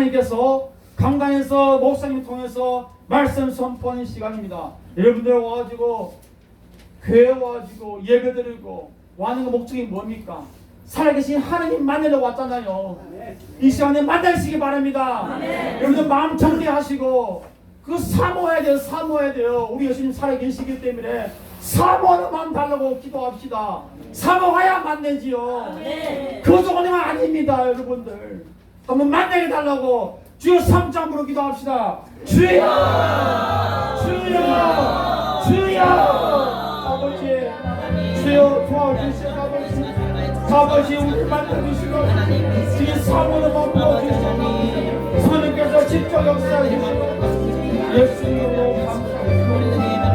하나님께서 강단에서 목사님 통해서 말씀 선포하는 시간입니다. 여러분들 와가지고 교회 와가지고 예배드리고 와는 그 목적이 뭡니까? 살아계신 하나님 만나러 왔잖아요. 이 시간에 만나시기 바랍니다. 여러분들 마음 정리하시고 그 사모해야 돼요. 사모해야 돼요. 우리 예수님 살아계시기 때문에 사모하는 마음 달라고 기도합시다. 사모해야 만나지요. 그 정도는 아닙니다. 여러분들 한번 만나게 달라고 주여 3장으로 기도합시다. 주여 주여 주여 아버지 주여 도와주시고 아버지 우리 만나주시고 이 사모를 만나주시고 성령께서 직접 역사하시고 예수님으로 감사합니다.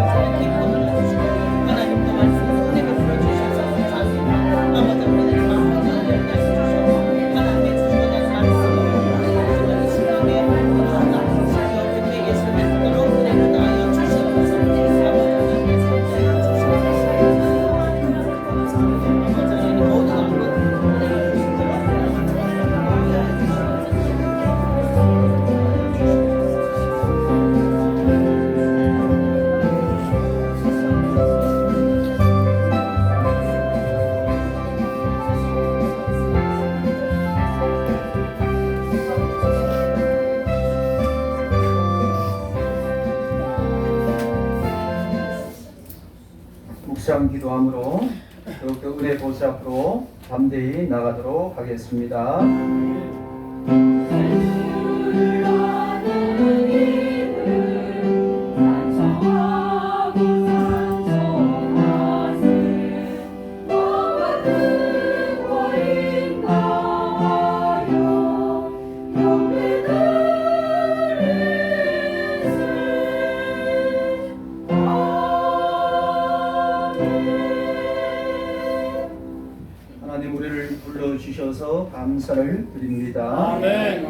묵상 기도함으로 더욱더 은혜 보좌 앞으로 담대히 나가도록 하겠습니다. 불러주셔서 감사를 드립니다. 아멘.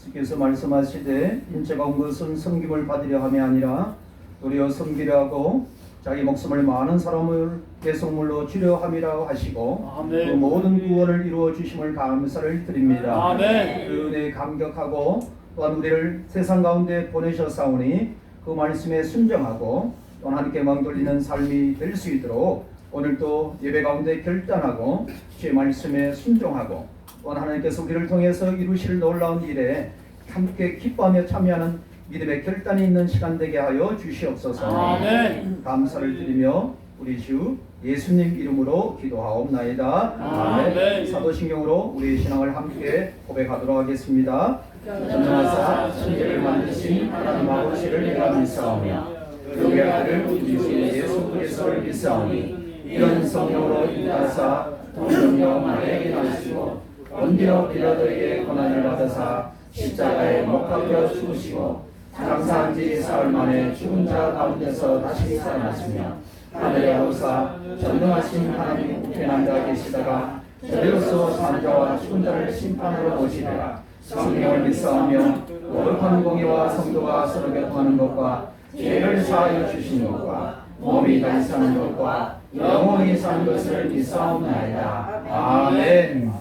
주께서 말씀하시되 인자가 온 것은 섬김을 받으려 함이 아니라 도리어 섬기려 하고 자기 목숨을 많은 사람을 대속물로 주려 함이라고 하시고 아멘. 그 모든 구원을 이루어 주심을 감사를 드립니다. 아멘. 그 은혜에 감격하고 또한 우리를 세상 가운데 보내셨사오니 그 말씀에 순종하고 또 하나님께 맘 돌리는 삶이 될 수 있도록 오늘도 예배 가운데 결단하고 주의 말씀에 순종하고 또 하나님께서 우리를 통해서 이루실 놀라운 일에 함께 기뻐하며 참여하는 믿음의 결단이 있는 시간 되게 하여 주시옵소서. 아멘. 감사를 드리며 우리 주 예수님 이름으로 기도하옵나이다. 아멘. 사도신경으로 우리의 신앙을 함께 고백하도록 하겠습니다. 전능하사 천지를 만드신 하나님 아버지를 내가 믿사오며 그의 아들 우리 주 예수 그리스도를 믿사오니 이런 성령으로 인하사 동정녀 마리아에게 나시고 본디오 빌라도에게 고난을 받으사 십자가에 못 박혀 죽으시고 장사한 지 사흘 만에 죽은 자 가운데서 다시 살아나시며 하늘에 오사 전능하신 하나님 우편에 앉아 계시다가 저리로서 산 자와 죽은 자를 심판으로 오시리라. 성령을 믿사오며 거룩한 공의와 성도가 서로 교통하는 것과 죄를 사하여 주시는 것과 몸이 다시 사는 것과 영원히 사는 것을 믿사옵나이다. 아멘.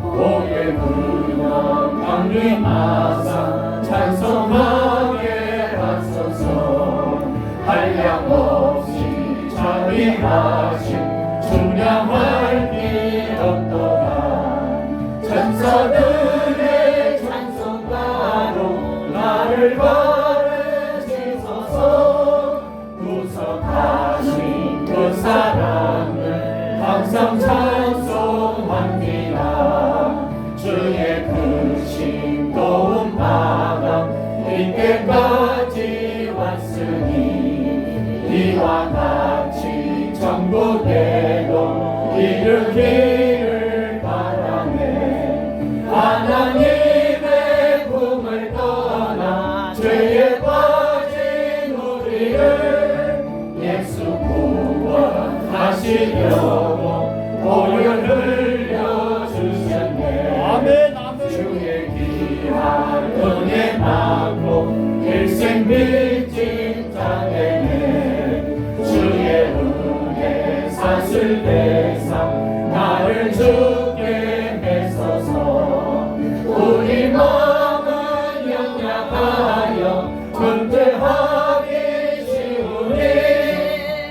복의 문어 강림하사 찬송하게 하소서. 한량없이 자비하신 주량할 길 없도다. 천사들의 찬송가로 나를 바르시소서. 구속하신 그 사랑을 항상 찬송합니다. 주의 그 싱거운 마감 이때까지 왔으니 이와 같이 천국에도 우리 마음은 연약하여 은퇴하기 쉬우니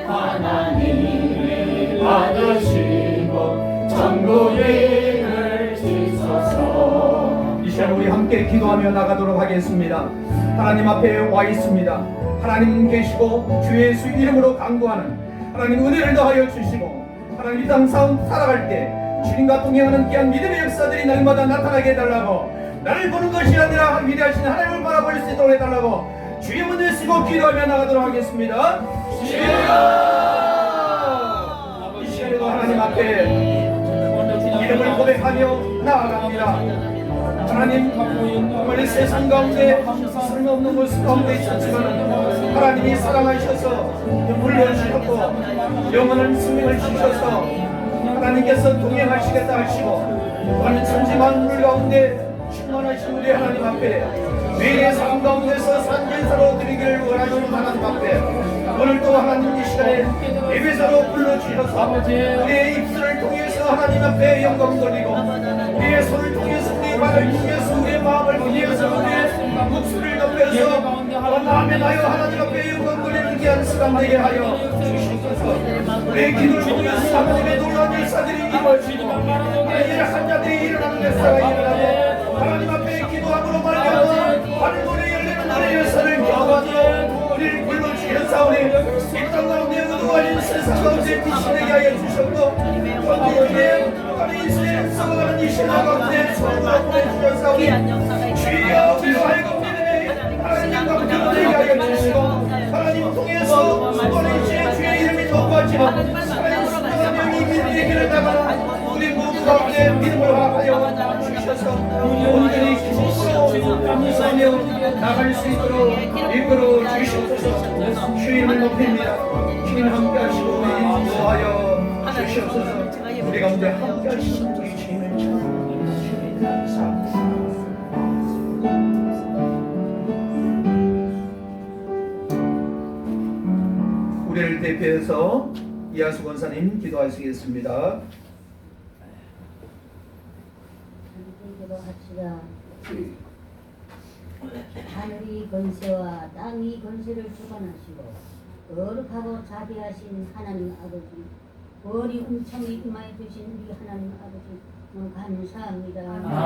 하나님이 받으시고 천국을 지소서. 이 시간 우리 함께 기도하며 나가도록 하겠습니다. 하나님 앞에 와 있습니다. 하나님 계시고 주 예수 이름으로 간구하는 하나님 은혜를 더하여 주시고 하나님 이 땅 살아갈 때 주님과 동행하는 귀한 믿음의 역사들이 날마다 나타나게 해달라고, 나를 보는 것이 아니라 위대하신 하나님을 바라볼 수 있도록 해달라고 주의 문을 쓰고 기도하며 나가도록 하겠습니다. 주여! 이 시간에도 하나님 앞에 이름을 고백하며 나아갑니다. 하나님, 정말 세상 가운데 쓸모없는 모습 가운데 있었지만 하나님이 사랑하셔서 불러주셨고 영원한 생명을 주셔서 하나님께서 동행하시겠다 하시고 오늘 천지만물 가운데 충만하신 우리 하나님 앞에 매일의 삶 가운데서 산제사로 드리기를 원하시는 하나님 앞에 오늘도 하나님 이 시간에 예배자로 불러주셔서 우리의 입술을 통해서 하나님 앞에 영광 돌리고 우리의 손을 통해서 우리의 발을 통해서 우리의 마음을 통해서 우리의 목소리를 높여서 원하며 나여 하나님 앞에 영광 돌리는 귀한 시간 되게 하여 주시옵소서. 우리의 기도를 통해서 하나님의 놀라운 일사들이 이루어지고 하나님의 한자들이 일어나는 역사가 일어나고 하나님 앞에 기도함으로 말미암아 하늘 문이 열리는 나의 역사를 경험하며 우리를 불러주셨사오니 이 땅 가운데 어두워진 세상 가운데 빛이 되게 하여 주셨고 전국에 하나님 인생을 살아가는 이 신화 가운데 소원으로 보내주셨사오니 주여 우리로 하여금 믿음의 하나님과 교제되게 하여 주시고 하나님 통해서 수고는 주의 이름이 높아지고 하나님 수고한 명이 믿음의 길을 나가는 우리 모두 가운데 믿음을 허락하여 주셔서 온전히 기쁨으로 감사하며 나갈 수 있도록 이끌어 주시옵소서. 주님을 높입니다. 주님 함께 하시고 인도하여 주시옵소서. 우리 가운데 함께 하시는 우리 주님을 찬양합니다. 감사합니다. 우리를 대표해서 이하수 권사님 기도하시겠습니다. 기도합시다. 하늘이 권세와 땅이 권세를 주관하시고 거룩하고 자비하신 하나님 아버지, 머리 um청이 임하여 주신 우리 하나님 아버지 너무 감사합니다.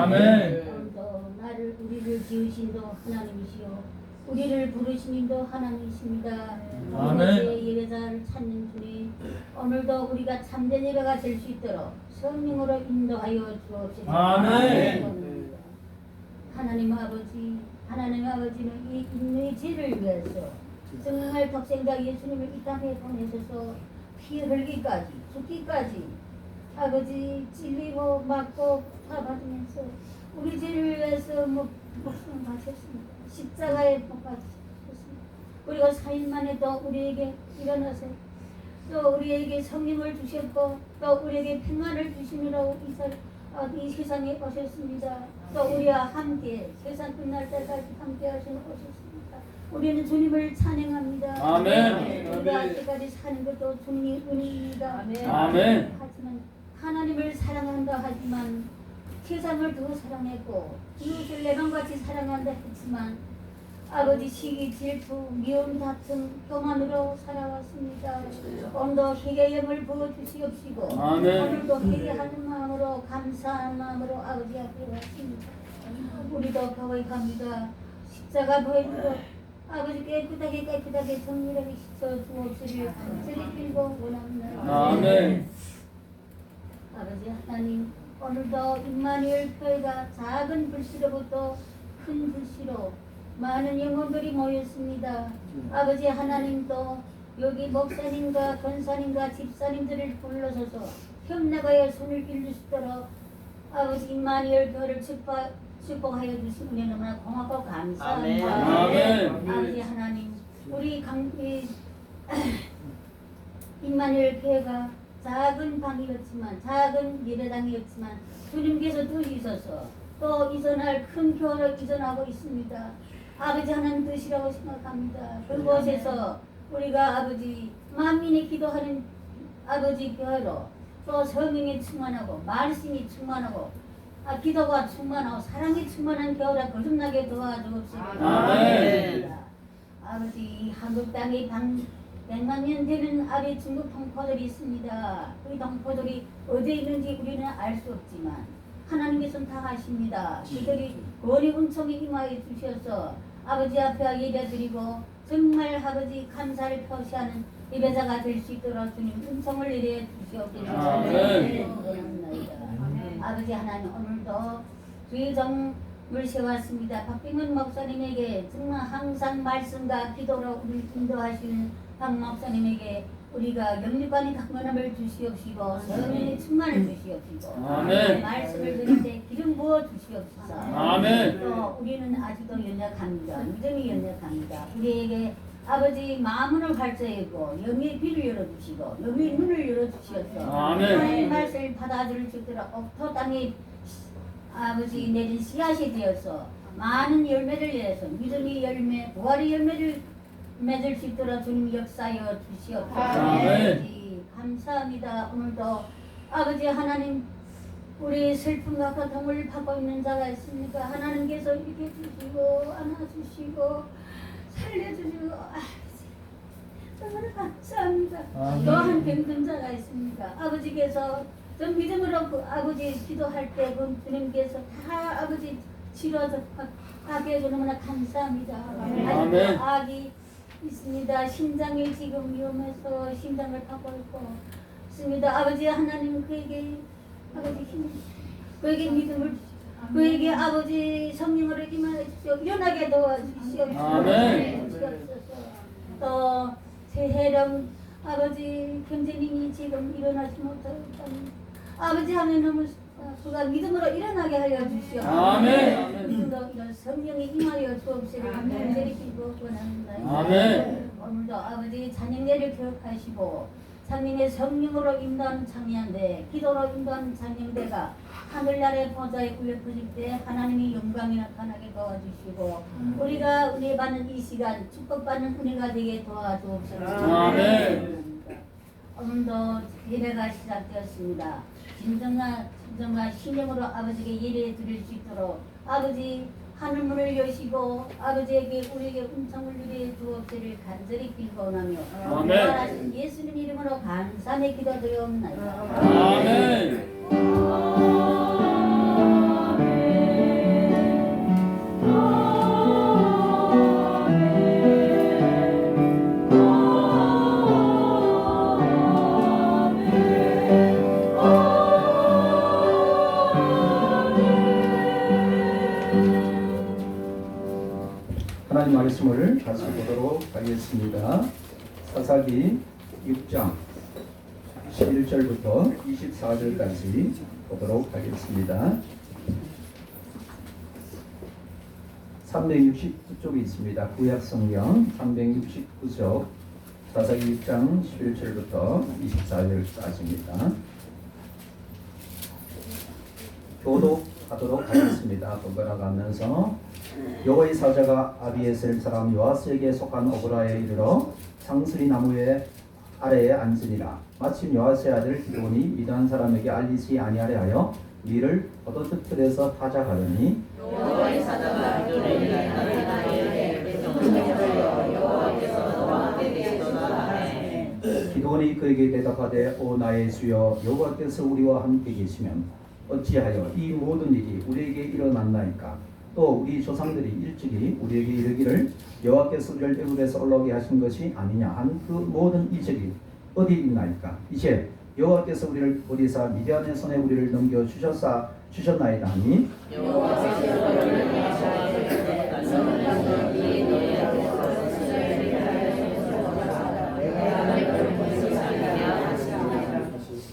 아멘. 오늘도 우리를 지으신 도 하나님이시요 우리를 부르신 님도 하나님이십니다. 아멘. 예배자를 찾는 주님, 오늘도 우리가 참된 예배가 될 수 있도록 성령으로 인도하여 주옵시다. 아멘. 하나님 아버지는 이 인류의 죄를 위해서 정말 독생자 예수님을 이 땅에 보내셔서 피 흘리기까지 죽기까지 아버지 찔리고 맞고 파받으면서 우리 죄를 위해서 목숨을 바쳤습니다. 십자가에 못 박히셨습니다. 그리고 4일 만에 또 우리에게 일어나서 또 우리에게 성령을 주셨고 또 우리에게 평안을 주시느라고 이 세상에 오셨습니다. 또 우리와 함께 세상 끝날 때까지 함께 하시는 오셨습니다. 우리는 주님을 찬양합니다. 아멘. 우리가 이때까지 사는 것도 주님의 은혜입니다. 아멘. 하지만 하나님을 사랑한다 하지만 세상을 더 사랑했고 이웃을 내 맘같이 사랑한다 했지만 아버지 시기 질투 미움 다툼 교만으로 살아왔습니다. 오늘도 회개의 영을 부어주시옵시고 아멘. 오늘도 회개하는 마음으로 감사하는 마음으로 아버지 앞에 왔습니다. 우리도 고백합니다. 십자가 보이므로 아버지 깨끗하게 정밀하게 씻어주옵시길 저리 빌고 원합니다. 아멘. 아버지 하나님, 오늘도 임마누엘 교회가 작은 불씨로부터 큰 불씨로 많은 영혼들이 모였습니다. 아버지 하나님도 여기 목사님과 권사님과 집사님들을 불러서서 협력하여 손을 빌릴 수 있도록 아버지 임마누엘 교회를 축복하여 주신 은혜 너무나 고맙고 감사합니다. 아멘. 아버지 하나님, 우리 임마누엘 교회가 작은 방이었지만 작은 예배당이었지만 주님께서 드시셔서 또 이전할 큰 교회로 이전하고 있습니다. 아버지 하나님 드시라고 생각합니다. 그곳에서 우리가 아버지 만민이 기도하는 아버지 교회로 또 성령이 충만하고 말씀이 충만하고 기도가 충만하고 사랑이 충만한 겨울에 거듭나게 도와주옵소서. 아멘. 아버지 한국 땅에 100만 년 되는 아래 중국 동포들이 있습니다. 그 동포들이 어디에 있는지 우리는 알 수 없지만 하나님께서는 다 아십니다. 그들이 권위 은총에 임하여 주셔서 아버지 앞에 예배드리고 정말 아버지 감사를 표시하는 예배자가 될 수 있도록 주님 은총을 내려 주시옵소서. 아멘. 아버지 하나님 오늘도 주의 종을 세웠습니다. 박빙은 목사님에게 정말 항상 말씀과 기도로 우리 인도하시는 박 목사님에게 우리가 영육간의 강건함을 주시옵시고 성령의 충만을 주시옵시고 아멘. 말씀을 들을 때 기름 부어 주시옵소서. 아멘. 또 우리는 아직도 연약합니다. 믿음이 연약합니다. 우리에게 아버지 마음을 활자하고 영의 귀를 열어주시고 영의 눈을 열어주시옵소서. 아멘. 하나님의 말씀을 받아들일 수 있도록 옥토 땅에 아버지 내린 씨앗이 되어서 많은 열매를 내서 믿음의 열매, 부활의 열매를 맺을 수 있도록 주님 역사여 주시옵소서. 아멘. 아버지 감사합니다. 오늘도 아버지 하나님 우리 슬픔과 고통을 받고 있는 자가 있습니까? 하나님께서 이렇게 주시고 안아주시고 살려주시고 정말 감사합니다. 아멘. 또한 병든 자가 있습니까? 아버지께서 전 믿음으로 그 아버지 기도할 때 그 주님께서 다 아버지 치료하게 해주는 너무나 감사합니다. 아멘. 악이 있습니다. 심장이 지금 위험해서 심장을 받고 있습니다. 아버지 하나님 그에게 아버지 힘, 그에게 믿음을 주시고 그에게 아버지 성령으로 임하여 주시오. 일어나게 도와주시옵소서. 아멘. 또 새해령 아버지 경제님이 지금 일어나지 못하고 아버지 하면 너무 그가 믿음으로 일어나게 하여 주시오. 아멘. 믿음으로 이런 성령이 임하여 주옵시고 간절히 기도원합니다. 아멘. 오늘도 아버지 찬양대를 기억하시고 장님의 성령으로 인도하는 찬양대, 기도로 인도하는 찬양대가 하늘나라의 보좌에 울려 퍼질 때 하나님의 영광이 나타나게 도와주시고 우리가 은혜 받는 이 시간 축복받는 은혜가 되게 도와주옵소서. 아멘. 오늘도 예배가 시작되었습니다. 진정과 신령으로 아버지께 예배 드릴 수 있도록 아버지 하늘문을 여시고 아버지에게 우리에게 은총을 누려 주옵기를 간절히 빌고나며 아멘. 부활하신 예수님 이름으로 감사의 기도드리옵나이다. 아멘. 하나님 말씀을 같이 보도록 하겠습니다. 사사기 6장 11절부터 24절까지 보도록 하겠습니다. 369쪽이 있습니다. 구약 성경 369쪽 사사기 6장 11절부터 24절까지입니다. 교독하도록 하겠습니다. 번갈아 가면서 여호와의 사자가 아비에셀 사람 요아스에게 속한 오브라에 이르러 상스리 나무의 아래에 앉으니라. 마침 요아스의 아들 기드온이 미드안 사람에게 알리지 아니하려 하여 이를 포도주 틀에서 타작하더니 여호와의 사자가 기드온에게 이르되 여호와께서 너와 함께 계시도다 하매 기드온이 그에게 대답하되 오 나의 주여 여호와께서 우리와 함께 계시면 어찌하여 이 모든 일이 우리에게 일어났나이까? 또 우리 조상들이 일찍이 우리에게 이르기를 여호와께서 우리를 애굽에서 올라오게 하신 것이 아니냐 한 그 모든 이적이 어디 있나이까? 이제 여호와께서 우리를 버리사 미디안의 손에 우리를 넘겨 주셨나이다 하니 여호와께서 너희를 위하여 너는 이 너희 앞에서 스스로를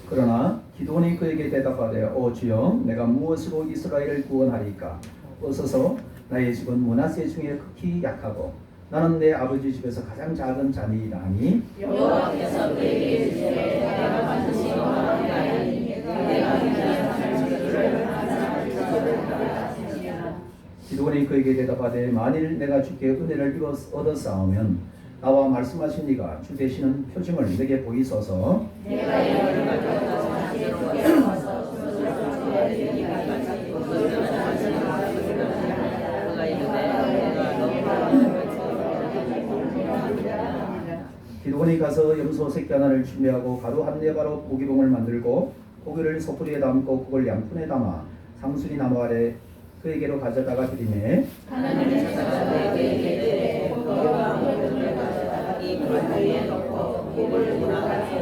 그러나 기드온이 그에게 대답하되 오 주여 내가 무엇으로 이스라엘을 구원하리까? 어서서 나의 집은 므낫세 중에 극히 약하고 나는 내 아버지 집에서 가장 작은 자니이다 하니 여호와께서 그에게 이르시되 내가 반드시 너와 함께하리니 내가 미디안 사람들을 기드온이 그에게 대답하되 만일 내가 주께 은혜를 얻었사오면 나와 말씀하신 이가 주 되시는 표징을 내게 보이소서. 내가 이를 가져다 자기로 와서 스스로 주의 여러분이 가서 염소 새끼 하나를 준비하고 가루 한 네 가루 고기봉을 만들고 고기를 소쿠리에 담고 그걸 양푼에 담아 상순이 나무 아래 그에게로 가져다가 드리매 하나님의 천사가 그에게 이르되 고기와 물을 가져다가 이 물 위에 넣고 입을 돌아가니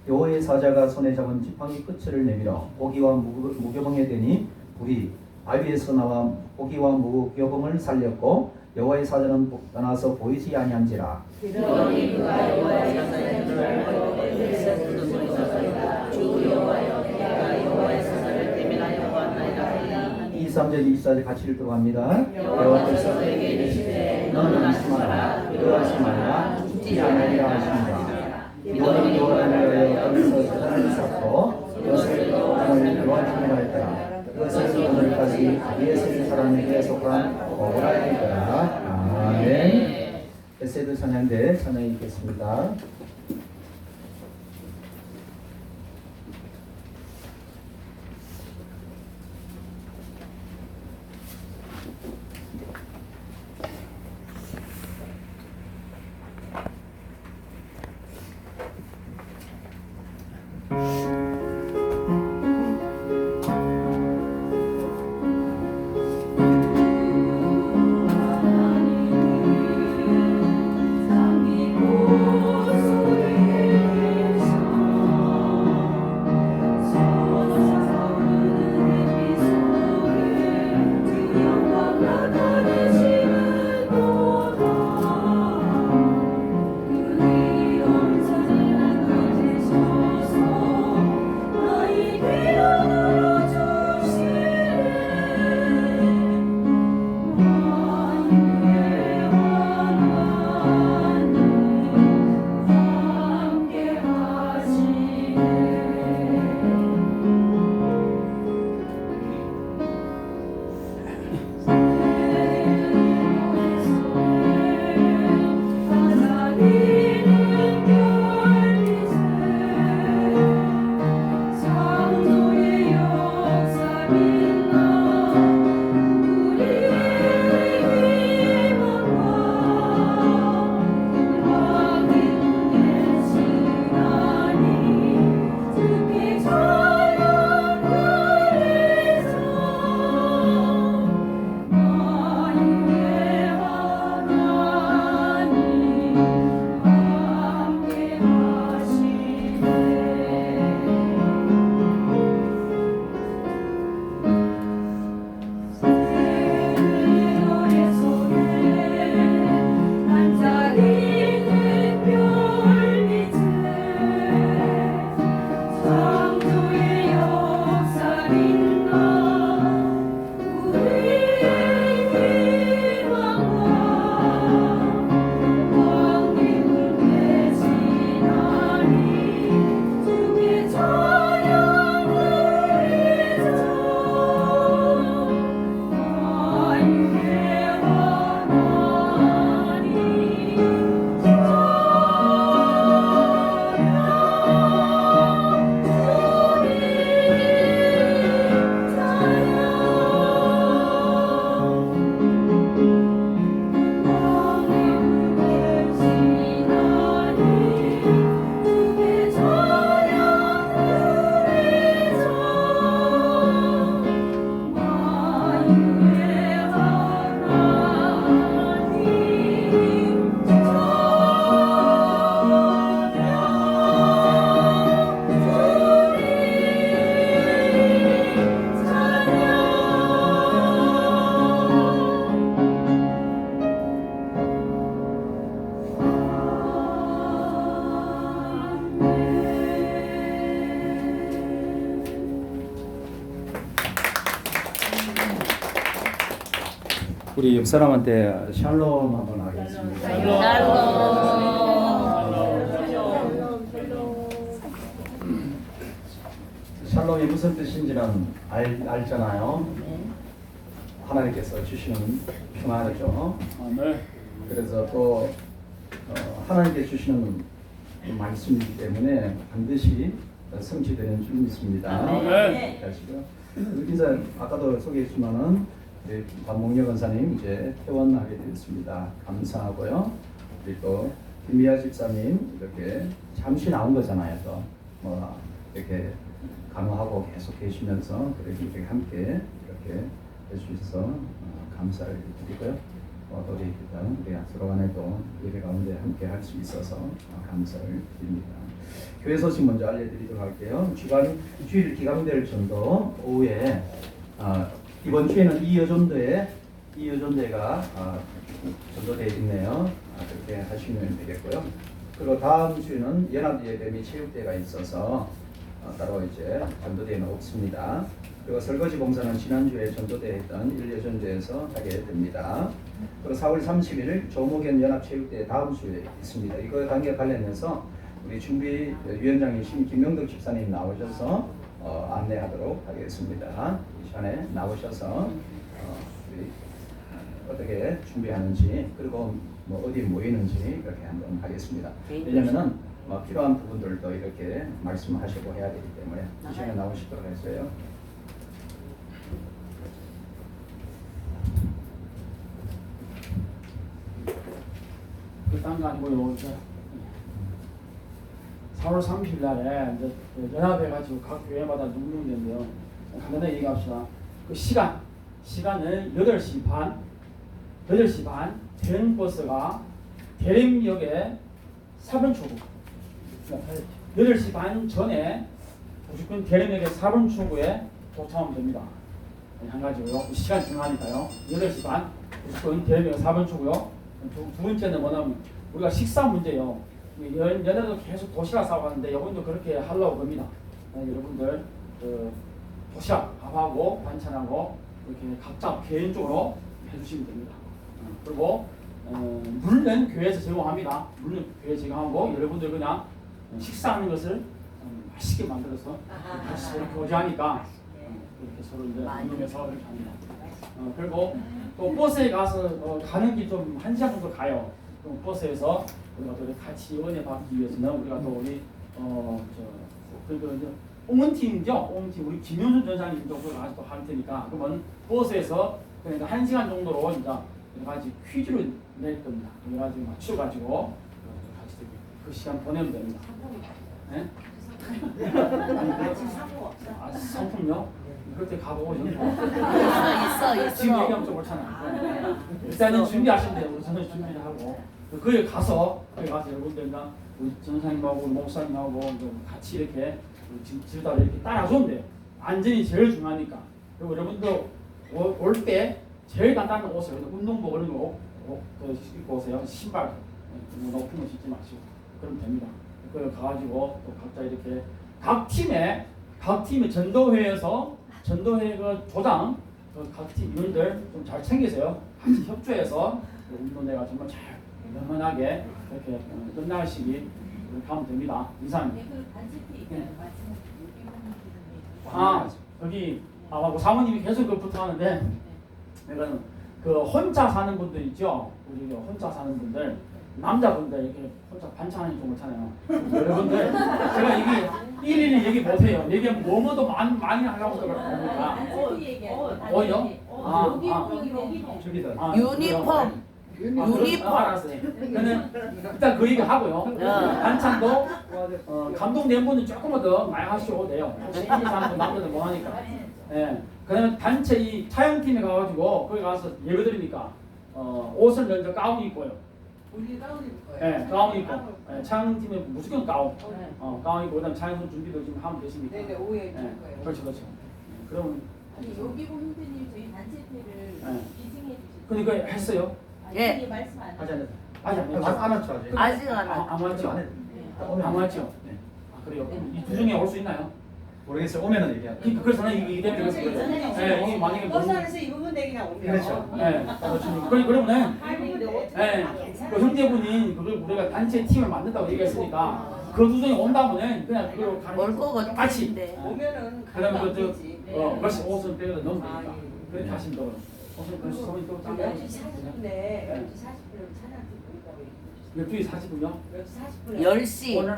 여호와의 사자가 손에 잡은 지팡이 끝을 내밀어 고기와 무교봉에 대니 불이 아비에서 나와 고기와 무교봉을 살렸고 여호와의 사자는 떠나서 보이지 아니한지라. 그러니 그가 여호와의 사자인 줄 알고 에베에서 부르는 소리가 주 여호와여 내가 여호와의 사자를 대면하여 왔나이다. 23절 24절 같이 읽도록 합니다. 여호와께서 그에게 이르시되 너는 안심하라 두려워하지 말라 죽지 않으리라 하시니라. 너는 여호와를 위하여 거기서 사자를 쌓고 그것을 오늘 요한팀이라 했더라. 그것을 오늘까지 아비에셀 사람에게 속한 오라이더라. 아멘. 에세드 찬양대 찬양이 있겠습니다. 우리 옆 사람한테 샬롬 한번 하겠습니다. 샬롬이 무슨 뜻인지는 알잖아요. 하나님께서 주시는 평화죠. 아멘. 그래서 또 하나님께 주시는 말씀이기 때문에 반드시 성취되는 줄 믿습니다. 아멘. 아시죠? 인사 아까도 소개했지만은 반목녀 권사님 이제 퇴원하게 되었습니다. 감사하고요. 우리 또 김미아 집사님 이렇게 잠시 나온 거잖아요. 또 뭐 이렇게 간호하고 계속 계시면서 이렇게 함께 이렇게 할 수 있어 감사를 드리고요. 또 우리 서로 간에도 예배 가운데 함께 할 수 있어서 감사를 드립니다. 교회 소식 먼저 알려드리도록 할게요. 주일 기감대를 전도 오후에 이번 주에는 이여전도회가 전도되어 있네요. 그렇게 하시면 되겠고요. 그리고 다음 주에는 연합예배 및 체육대회가 있어서 따로 이제 전도대회는 없습니다. 그리고 설거지 봉사는 지난주에 전도대회 했던 일여전도에서 하게 됩니다. 그리고 4월 30일 조목연 연합체육대회 다음 주에 있습니다. 이거 관련해서 우리 준비위원장이신 김명덕 집사님 나오셔서 안내하도록 하겠습니다. 이 시간에 나오셔서 우리 어떻게 준비하는지 그리고 뭐 어디 모이는지 이렇게 한번 하겠습니다. 왜냐면은 필요한 부분들도 이렇게 말씀하시고 해야 되기 때문에 이 시간에 나오시도록 했어요. 딴 거 아니고요. 4월 30일 날에 이제 연합해가지고 각 교회마다 운동되는데요. 간단하게 얘기합시다. 그 시간은 8시 반 대행버스가 대림역에 4분 초구 8시 반 전에 무조건 대림역에 4분 초구에 도착하면 됩니다. 한 가지고요. 시간 중요하니까요. 8시 반 무조건 대림역에 4분 초구요. 두 번째는 뭐냐면 우리가 식사 문제요. 연애도 계속 도시락 싸고 하는데 여러분도 그렇게 하려고 합니다. 여러분들 도시락 밥하고 반찬하고 이렇게 각자 개인적으로 해주시면 됩니다. 그리고 물은 교회에서 제공합니다. 물은 교회 제공하고 여러분들 그냥 식사하는 것을 맛있게 만들어서 같이 이렇게 오지하니까 이렇게 서로 이제 운동해서 이렇게 합니다. 그리고 또 버스에 가서 가는 길 좀 1시간 정도 가요. 그럼 버스에서 우리가 또 같이 은혜 받기 위해서는 우리가 또 우리 이제 옹은팀이죠. 옹은팀 우리 김현순 전사님 쪽으로 아직도 할 테니까 그러면 버스에서 그러니까 1시간 정도로 이제 여러 가지 퀴즈를 낼 겁니다. 여러 가지 맞춰가지고 같이 그 시간 보내면 됩니다. 네? 상품요? 그때 가보고 있어. 지금 얘기하면 좀 그렇잖아. 일단은 준비하시면 돼요. 우선은 준비를 하고 거기 가서 여러분들과 우리 전사님하고 목사님하고 같이 이렇게 지도자 이렇게 따라주면 돼요. 안전이 제일 중요하니까. 그리고 여러분도 올 때 제일 간단한 옷을 운동복 이런 거 입고 오세요. 신발 높은 거 신지 마시고 그러면 됩니다. 그걸 가가지고 또 각자 이렇게 각 팀의 전도회에서 전도회 그 조장 각 팀 위원들 좀 잘 챙기세요. 같이 협조해서 운동회가 정말 잘 영원하게 이렇게 끝나시기 하면 됩니다. 이상. 여기 뭐 사모님이 계속 그 부탁하는데 내가 그 혼자 사는 분들 있죠. 우리 혼자 사는 분들 남자분들 이렇게 혼자 반찬하는 좀 그렇잖아요. 여러분들 제가 이게 일일이 얘기 못해요. 얘기하면 뭐뭐도 많이 하려고 그러니까. 어요? 유니폼. 알았어요. 저는 일단 그 얘기 하고요. 반찬도 감동된 분은 조금만 더 많이 하셔도 돼요. 혹시 1, 2, 3분 남자들 못 하니까. 예. 그다음에 단체 이 촬영팀에 가가지고 거기 가서 예배 드리니까 옷을 먼저 가운 입고요. 우리 가운 입고. 네, 가운 입고. 촬영팀에 무조건 가운. 가운 입고 그다음 촬영 준비도 지금 하면 되시니까. 네네 오후에 줄 거예요. 그렇죠. 그럼 아니 여기 공인들님 저희 단체회를 기증해 주시죠. 그러니까 했어요. 예. 말씀 안 아직 하셨어요. 안 왔죠 아직. 아직 안 왔죠. 안 왔죠. 안 왔죠. 그래요. 이 두 중에 올 수 있나요? 모르겠어요. 오면은 얘기할게요. 그래서 저는 이게 때문에 그래요. 네, 이게 만약에 버스 안에서 입으면 돼 그냥 오면. 그렇죠. 네, 그러면은 네. 그 형제분이 그걸 우리가 단체 팀을 만든다고 얘기했으니까 그 두 중에 온다면은 그냥 그걸로 가는 올 거거든요. 같이. 오면은 그다음에 가면 그 되지. 그렇지 옷을 빼서 넣으면 되니까 아, 예. 그렇게 하시면 되고요. 옷을 그 소리 또 짠. 12시 40분에 12시 40분에 차량 듣고 있다고 얘기해 12시 40분요? 12시 40분에 10시. 오늘?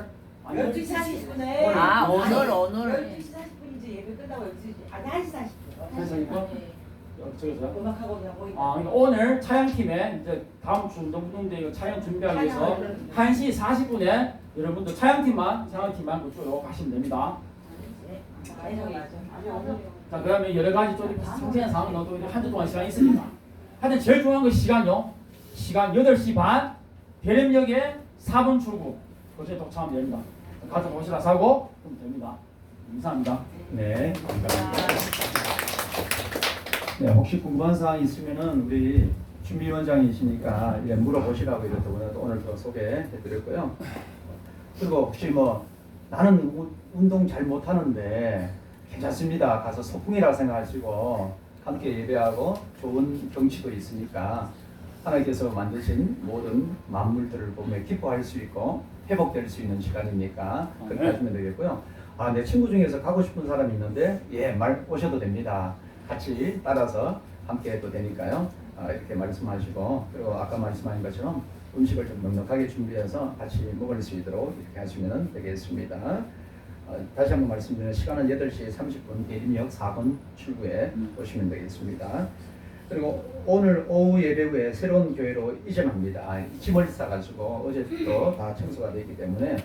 아니, 12시 40분에 아, 오늘. 12시 40분이지 예배 끝나고 12시 1시 40분 그래서 이거 저기서요? 음악하고 그냥 모이다. 그러니까 오늘 촬영팀에 이제 다음 주 운동부동대 이거 촬영 준비하기 위해서 1시 40분에 여러분들 촬영팀만 쭉 가시면 됩니다. 자, 그러면 여러 가지 좀 상세한 사항은 또 한 주 동안 시간이 있으니까. 하여튼 제일 중요한 건 시간요. 시간 8시 반, 대림역에 4분 출구. 그것에 도착하면 됩니다. 가서 오시라 사고 그럼 됩니다. 감사합니다. 네, 감사합니다. 네, 혹시 궁금한 사항 있으면은 우리 준비위원장이시니까 물어보시라고 이렇게 오늘 또 소개해드렸고요. 그리고 혹시 뭐 나는 운동 잘 못하는데 괜찮습니다. 가서 소풍이라고 생각하시고 함께 예배하고 좋은 경치도 있으니까 하나님께서 만드신 모든 만물들을 보며 기뻐할 수 있고 회복될 수 있는 시간이니까 그렇게 하시면 되겠고요. 내 친구 중에서 가고 싶은 사람이 있는데 말 오셔도 됩니다. 같이 따라서 함께 해도 되니까요. 이렇게 말씀하시고 그리고 아까 말씀하신 것처럼 음식을 좀 넉넉하게 준비해서 같이 먹을 수 있도록 이렇게 하시면 되겠습니다. 다시 한번 말씀드리면 시간은 8시 30분 대림역 4번 출구에 오시면 되겠습니다. 그리고 오늘 오후 예배 후에 새로운 교회로 이전합니다. 짐을 싸가지고 어제부터 다 청소가 되기 때문에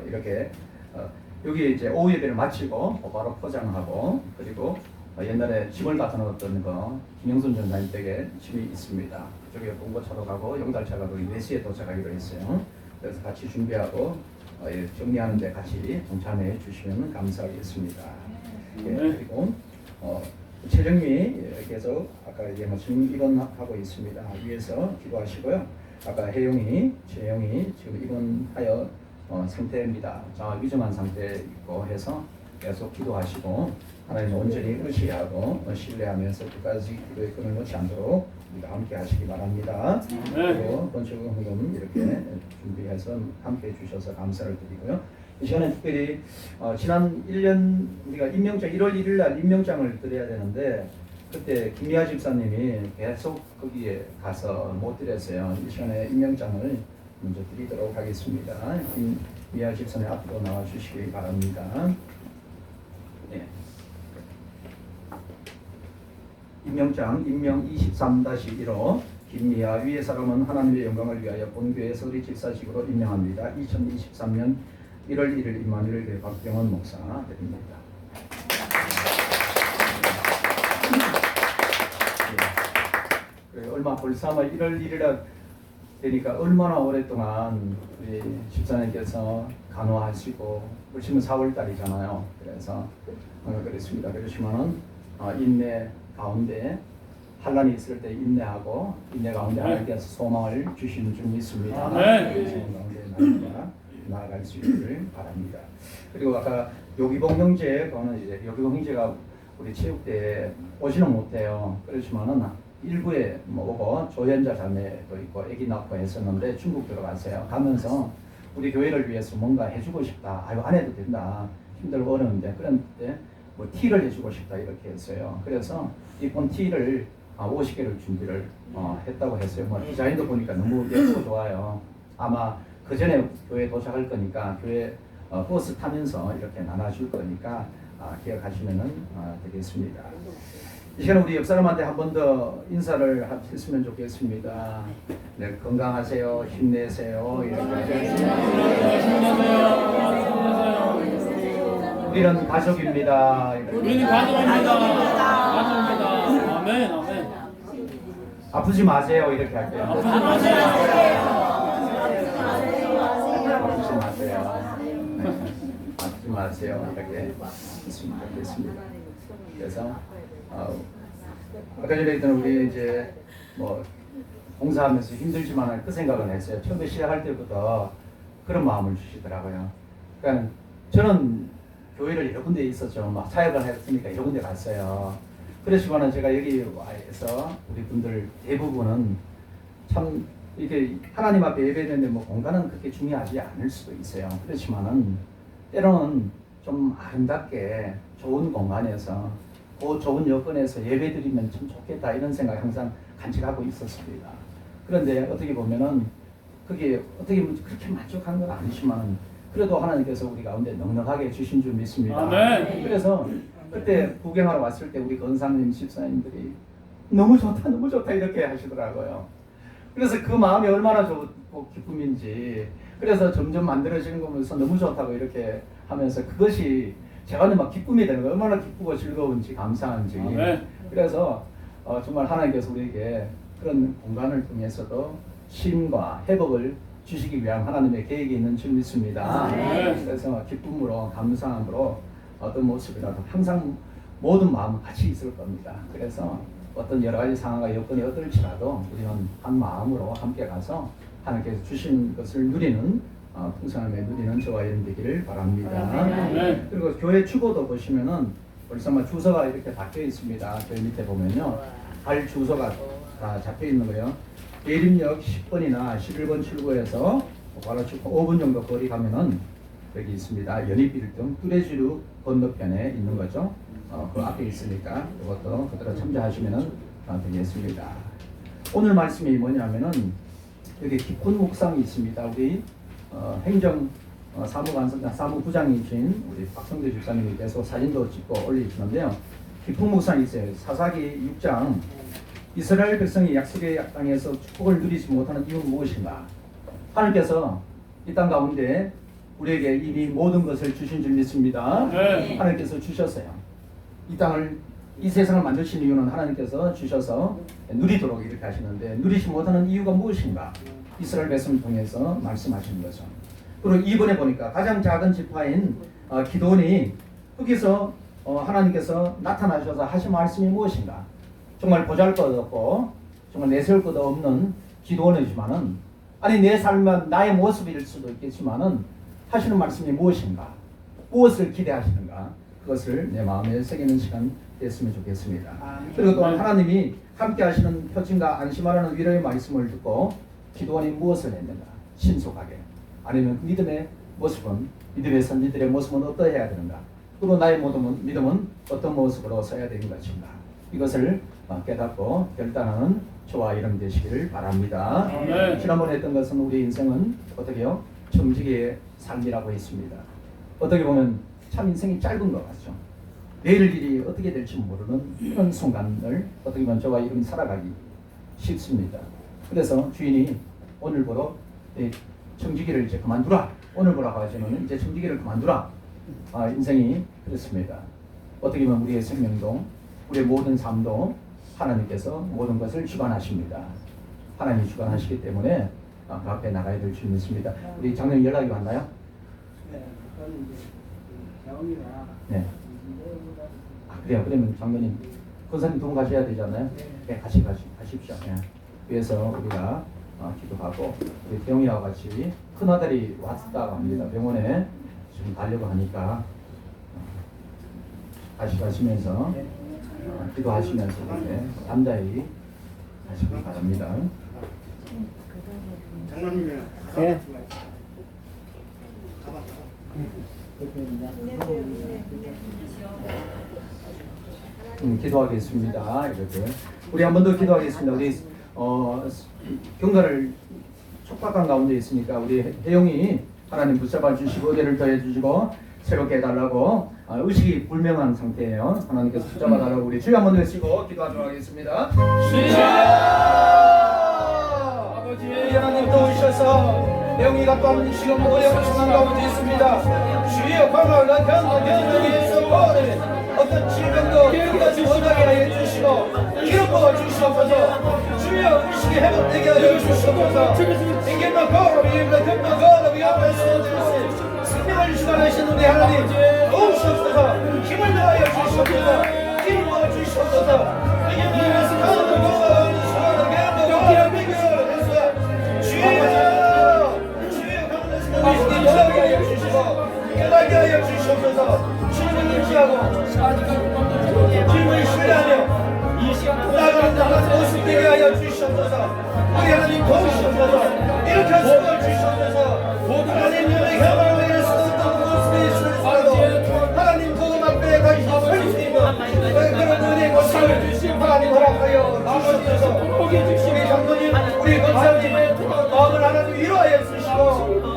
이렇게 여기 이제 오후 예배를 마치고 바로 포장하고 그리고 옛날에 짐을 갖다 놓았던 거 김영순 전사님 댁에 짐이 있습니다. 그쪽에 봉고차로 가고 용달차가 거기 4시에 도착하기로 했어요. 그래서 같이 준비하고 정리하는 데 같이 동참해 주시면 감사하겠습니다. 그리고 최정미 계속 아까 이제 지금 입원하고 있습니다. 위에서 기도하시고요. 아까 혜영이, 재영이 지금 입원하여 상태입니다. 위중한 상태에 있고 해서 계속 기도하시고 하나님 온전히 의지하고 신뢰하면서 끝까지 기도의 끈을 놓지 않도록 우리가 함께 하시기 바랍니다. 그리고 건축헌금 이렇게 준비해서 함께 해주셔서 감사를 드리고요. 이 시간에 특별히 지난 1년 우리가 임명장 1월 1일 날 임명장을 드려야 되는데 그때 김미아 집사님이 계속 거기에 가서 못 드렸어요. 이 시간에 임명장을 먼저 드리도록 하겠습니다. 김미아 집사님 앞으로 나와 주시기 바랍니다. 네. 임명장 임명 23-1호 김미아 위의 사람은 하나님의 영광을 위하여 본교회 서리 집사직으로 임명합니다. 2023년 1월 1일 임마누엘 교회 박병원 목사 드립니다. 네. 얼마 벌써 아마 1월 1일 되니까 얼마나 오랫동안 우리 집사님께서 간호하시고 지금 4월 달이잖아요. 그래서 그렇습니다. 그렇지만은 인내 가운데 환란이 있을 때 인내하고 인내 가운데 하나님께서 소망을 주시는 줄 믿습니다. 소망 가운데 나아갈 수 있기를 바랍니다. 그리고 아까 요기봉 형제 그거는 이제 요기봉 형제가 우리 체육대에 오지는 못해요. 그렇지만은 일부에 오고 조연자 자매도 있고 아기 낳고 했었는데 중국 들어갔어요. 가면서 우리 교회를 위해서 뭔가 해주고 싶다. 아유 안 해도 된다. 힘들고 어려운데 그런데 뭐 티를 해주고 싶다 이렇게 했어요. 그래서 이쁜 티를 50개를 준비를 했다고 했어요. 뭐 디자인도 보니까 너무 예쁘고 좋아요. 아마 그 전에 교회 도착할 거니까 교회 버스 타면서 이렇게 나눠줄 거니까 기억하시면 되겠습니다. 이 시간 우리 옆사람한테 한 번 더 인사를 했으면 좋겠습니다. 네, 건강하세요. 힘내세요. 이렇게 우리는 가족입니다. 우리는 가족입니다. 아멘, 아멘. 아프지 마세요. 이렇게 할게요. 아프지 마세요. 아프지 마세요. 이렇게 했으면 좋겠습니다. 그래서 아까 전에 했던 우리 이제 뭐 봉사하면서 힘들지만 그 생각은 했어요. 처음에 시작할 때부터 그런 마음을 주시더라고요. 그러니까 저는 교회를 여러 군데에 있었죠. 막 사역을 했으니까 여러 군데 갔어요. 그렇지만은 제가 여기 와서 우리 분들 대부분은 참 이렇게 하나님 앞에 예배되는데 뭐 공간은 그렇게 중요하지 않을 수도 있어요. 그렇지만은 때로는 좀 아름답게 좋은 공간에서 그 좋은 여건에서 예배드리면 참 좋겠다 이런 생각 항상 간직하고 있었습니다. 그런데 어떻게 보면은 그게 어떻게 보면 그렇게 만족한 건 아니지만 그래도 하나님께서 우리 가운데 넉넉하게 주신 줄 믿습니다. 아멘. 그래서 그때 구경하러 왔을 때 우리 권사님 집사님들이 너무 좋다 너무 좋다 이렇게 하시더라고요. 그래서 그 마음이 얼마나 좋고 기쁨인지, 그래서 점점 만들어지는 거 보면서 너무 좋다고 이렇게 하면서 그것이 제가 막 기쁨이 되는 거예요. 얼마나 기쁘고 즐거운지 감사한지. 그래서 정말 하나님께서 우리에게 그런 공간을 통해서도 쉼과 회복을 주시기 위한 하나님의 계획이 있는 줄 믿습니다. 그래서 기쁨으로 감사함으로 어떤 모습이라도 항상 모든 마음은 같이 있을 겁니다. 그래서 어떤 여러 가지 상황과 여건이 어떨지라도 우리는 한 마음으로 함께 가서 하나님께서 주신 것을 누리는 풍성함에 누리는 저와 여러분 되기를 바랍니다. 그리고 교회 주보도 보시면은 벌써 주소가 이렇게 박혀 있습니다. 저희 밑에 보면요, 갈 주소가 다 잡혀 있는 거예요. 예림역 10번이나 11번 출구에서 바로 5분 정도 거리 가면은 여기 있습니다. 연희빌딩 뚜레지루 건너편에 있는 거죠. 그 앞에 있으니까 이것도 그대로 참조하시면 되겠습니다. 오늘 말씀이 뭐냐면은 여기 깊은 묵상이 있습니다. 우리 행정 사무부장이신 우리 박성대 집사님께서 사진도 찍고 올리시는데요. 깊은 묵상이 있어요. 사사기 6장 이스라엘 백성이 약속의 땅에서 축복을 누리지 못하는 이유는 무엇인가? 하나님께서 이 땅 가운데 우리에게 이미 모든 것을 주신 줄 믿습니다. 하나님께서 주셨어요. 이 땅을, 이 세상을 만드신 이유는 하나님께서 주셔서 누리도록 이렇게 하시는데, 누리지 못하는 이유가 무엇인가? 이스라엘 백성을 통해서 말씀하시는 거죠. 그리고 이번에 보니까 가장 작은 지파인 기드온이 거기서 하나님께서 나타나셔서 하신 말씀이 무엇인가? 정말 보잘것없고 정말 내세울 것 없는 기드온이지만은, 아니 내 삶은 나의 모습일 수도 있겠지만은 하시는 말씀이 무엇인가? 무엇을 기대하시는가? 그것을 내 마음에 새기는 시간 됐으면 좋겠습니다. 그리고 또한 하나님이 함께 하시는 표징과 안심하라는 위로의 말씀을 듣고 기드온이 무엇을 했는가? 신속하게. 아니면 믿음의 모습은, 믿음의 선지들의 모습은 어떠해야 되는가? 그리고 나의 믿음은 어떤 모습으로 서야 되는 것인가? 이것을 깨닫고 결단하는 저와 여러분 되시기를 바랍니다. 지난번에 했던 것은 우리 인생은 어떻게요? 정직의 삶이라고 했습니다. 어떻게 보면 참 인생이 짧은 것 같죠. 내일 일이 어떻게 될지 모르는 이런 순간을 어떻게 보면 저와 여러분이 살아가기 쉽습니다. 그래서 주인이 오늘부로 정직기를 이제 그만두라. 오늘부로 가지고는 이제 정직기를 그만두라. 인생이 그렇습니다. 어떻게 보면 우리의 생명도, 우리의 모든 삶도 하나님께서 모든 것을 주관하십니다. 하나님이 주관하시기 때문에 그 앞에 나가야 될 줄 믿습니다. 우리 장로님 연락이 왔나요? 네, 저는 이제 경이가 네. 그래요. 그러면 장로님, 권사님 두 분 가셔야 되잖아요. 네, 같이 가십시오. 네. 그래서 우리가 기도하고, 우리 병이와 같이 큰 아들이 왔다고 합니다. 병원에 지금 가려고 하니까 같이 가시면서 기도하시면서 이렇게 남자이 하시기 바랍니다. 장로님이요. 네. 기도하겠습니다. 이렇게 우리 한 번 더 기도하겠습니다. 우리 경과를 촉박한 가운데 있으니까 우리 혜영이 하나님 붙잡아 주시고 은혜를 더해 주시고 새롭게 해달라고 의식이 불명한 상태예요. 하나님께서 붙잡아 달라고 우리 주여 한번 외치고 기도하도록 하겠습니다. 주여 아버지 하나님 도우셔서 혜영이가 또 지금 어려운 순간 가운데 있습니다. 주여 건강을 견뎌내서 어떤 질병도 끝까지 못하게 하여 주시고 기름 부어 주시옵소서. 주여 의식이 회복되게 하여 주시옵소서. 인간과 거룩이 금과 거룩이 앞에 서주시 생명을 주관하신 우리 하나님 도우시옵소서. 힘을 더하여 주시옵소서. 기름 부어 주시옵소서. 인간과 거룩이 깨닫게 하여 주시고 깨닫게 하여 주시옵소서. 주님을 의지하고 주님을 신뢰하며 나아가는 자가 모습되게 하여 주시옵소서. 우리 하나님 도우시옵소서. 이렇게 수고를 주시옵소서. 하나님 눈의 혐오를 위해 수도 없던 모습에 있을지라도 하나님 그것 앞에 다시 설 수 있는 그런 은혜의 모습을 하나님 허락하여 주시옵소서. 우리 장로님 우리 권사님 마음을 하나님 위로하여 주시고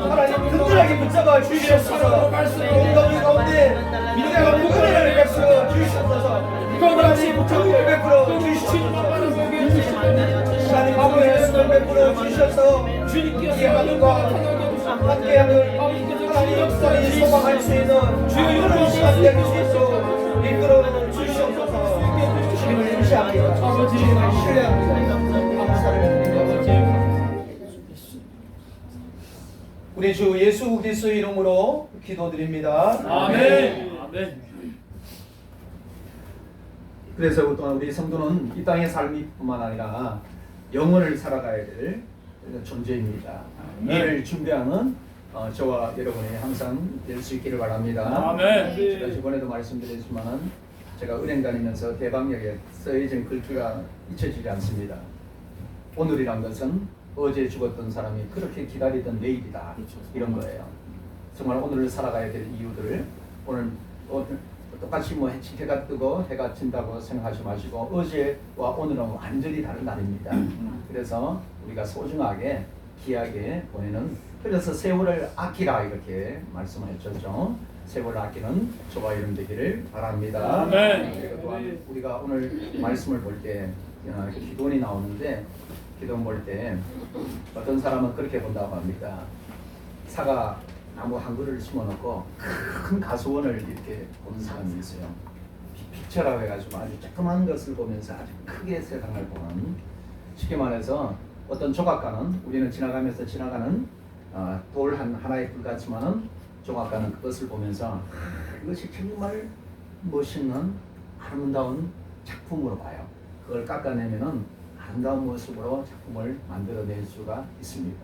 하나님 든든하게 붙잡아 주시옵소서. 공동체 가운데 누가 무거운 백성을 주시옵소서. 하나님 정의를 베풀어 주시옵소서. 주셔서 주님께서 이 하늘과 함께하는 하나님 역사를 소망할 수 있는 그런 시간 되길 수 있도록 이끌어 주시옵소서. 주님을 의지합니다. 주님을 신뢰합니다. 감사를 드립니다. 우리 주 예수 그리스도의 이름으로 기도드립니다. 아멘. 아멘. 그래서 또한 우리 성도는 이 땅의 삶이뿐만 아니라 영혼을 살아가야 될 존재입니다. 이를 준비하는 저와 여러분이 항상 될 수 있기를 바랍니다. 아멘. 제가 이번에도 말씀드렸지만 제가 은행 다니면서 대방역에 써있는 글귀가 잊혀지지 않습니다. 오늘이란 것은 어제 죽었던 사람이 그렇게 기다리던 내일이다. 이런 거예요. 정말 오늘을 살아가야 될 이유들을 오늘 똑같이 뭐 해가 뜨고 해가 진다고 생각하지 마시고 어제와 오늘은 완전히 다른 날입니다. 그래서 우리가 소중하게 귀하게 보내는, 그래서 세월을 아끼라 이렇게 말씀을 해줬죠. 세월을 아끼는 저와 여러분 되기를 바랍니다. 그리고 또한 우리가 오늘 말씀을 볼 때 기도원이 나오는데 기도원 볼 때 어떤 사람은 그렇게 본다고 합니다. 사과 나무 한 그루를 심어놓고 큰 가수원을 이렇게 보는 사람이 있어요. 픽처라고 해가지고 아주 조그만 것을 보면서 아주 크게 세상을 보는, 쉽게 말해서 어떤 조각가는 우리는 지나가면서 지나가는 돌 하나에 불같지만은 조각가는 그것을 보면서 이것이 정말 멋있는 아름다운 작품으로 봐요. 그걸 깎아내면은 아름다운 모습으로 작품을 만들어낼 수가 있습니다.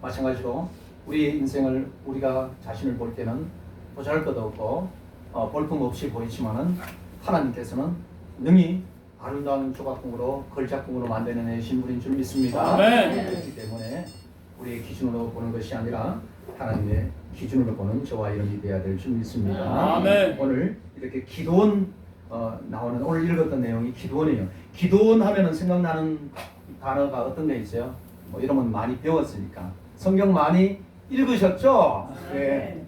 마찬가지로 우리 인생을 우리가 자신을 볼 때는 보잘것없고 볼품없이 보이지만은 하나님께서는 능히 아름다운 조각품으로 걸작품으로 만들어내신 분인 줄 믿습니다. 그렇기 때문에 우리의 기준으로 보는 것이 아니라 하나님의 기준으로 보는 저와 여러분이 되어야 될 줄 믿습니다. 오늘 이렇게 기도원 나오는, 오늘 읽었던 내용이 기도원이에요. 기도원 하면은 생각나는 단어가 어떤 게 있어요? 뭐 이러면 많이 배웠으니까. 성경 많이 읽으셨죠? 네.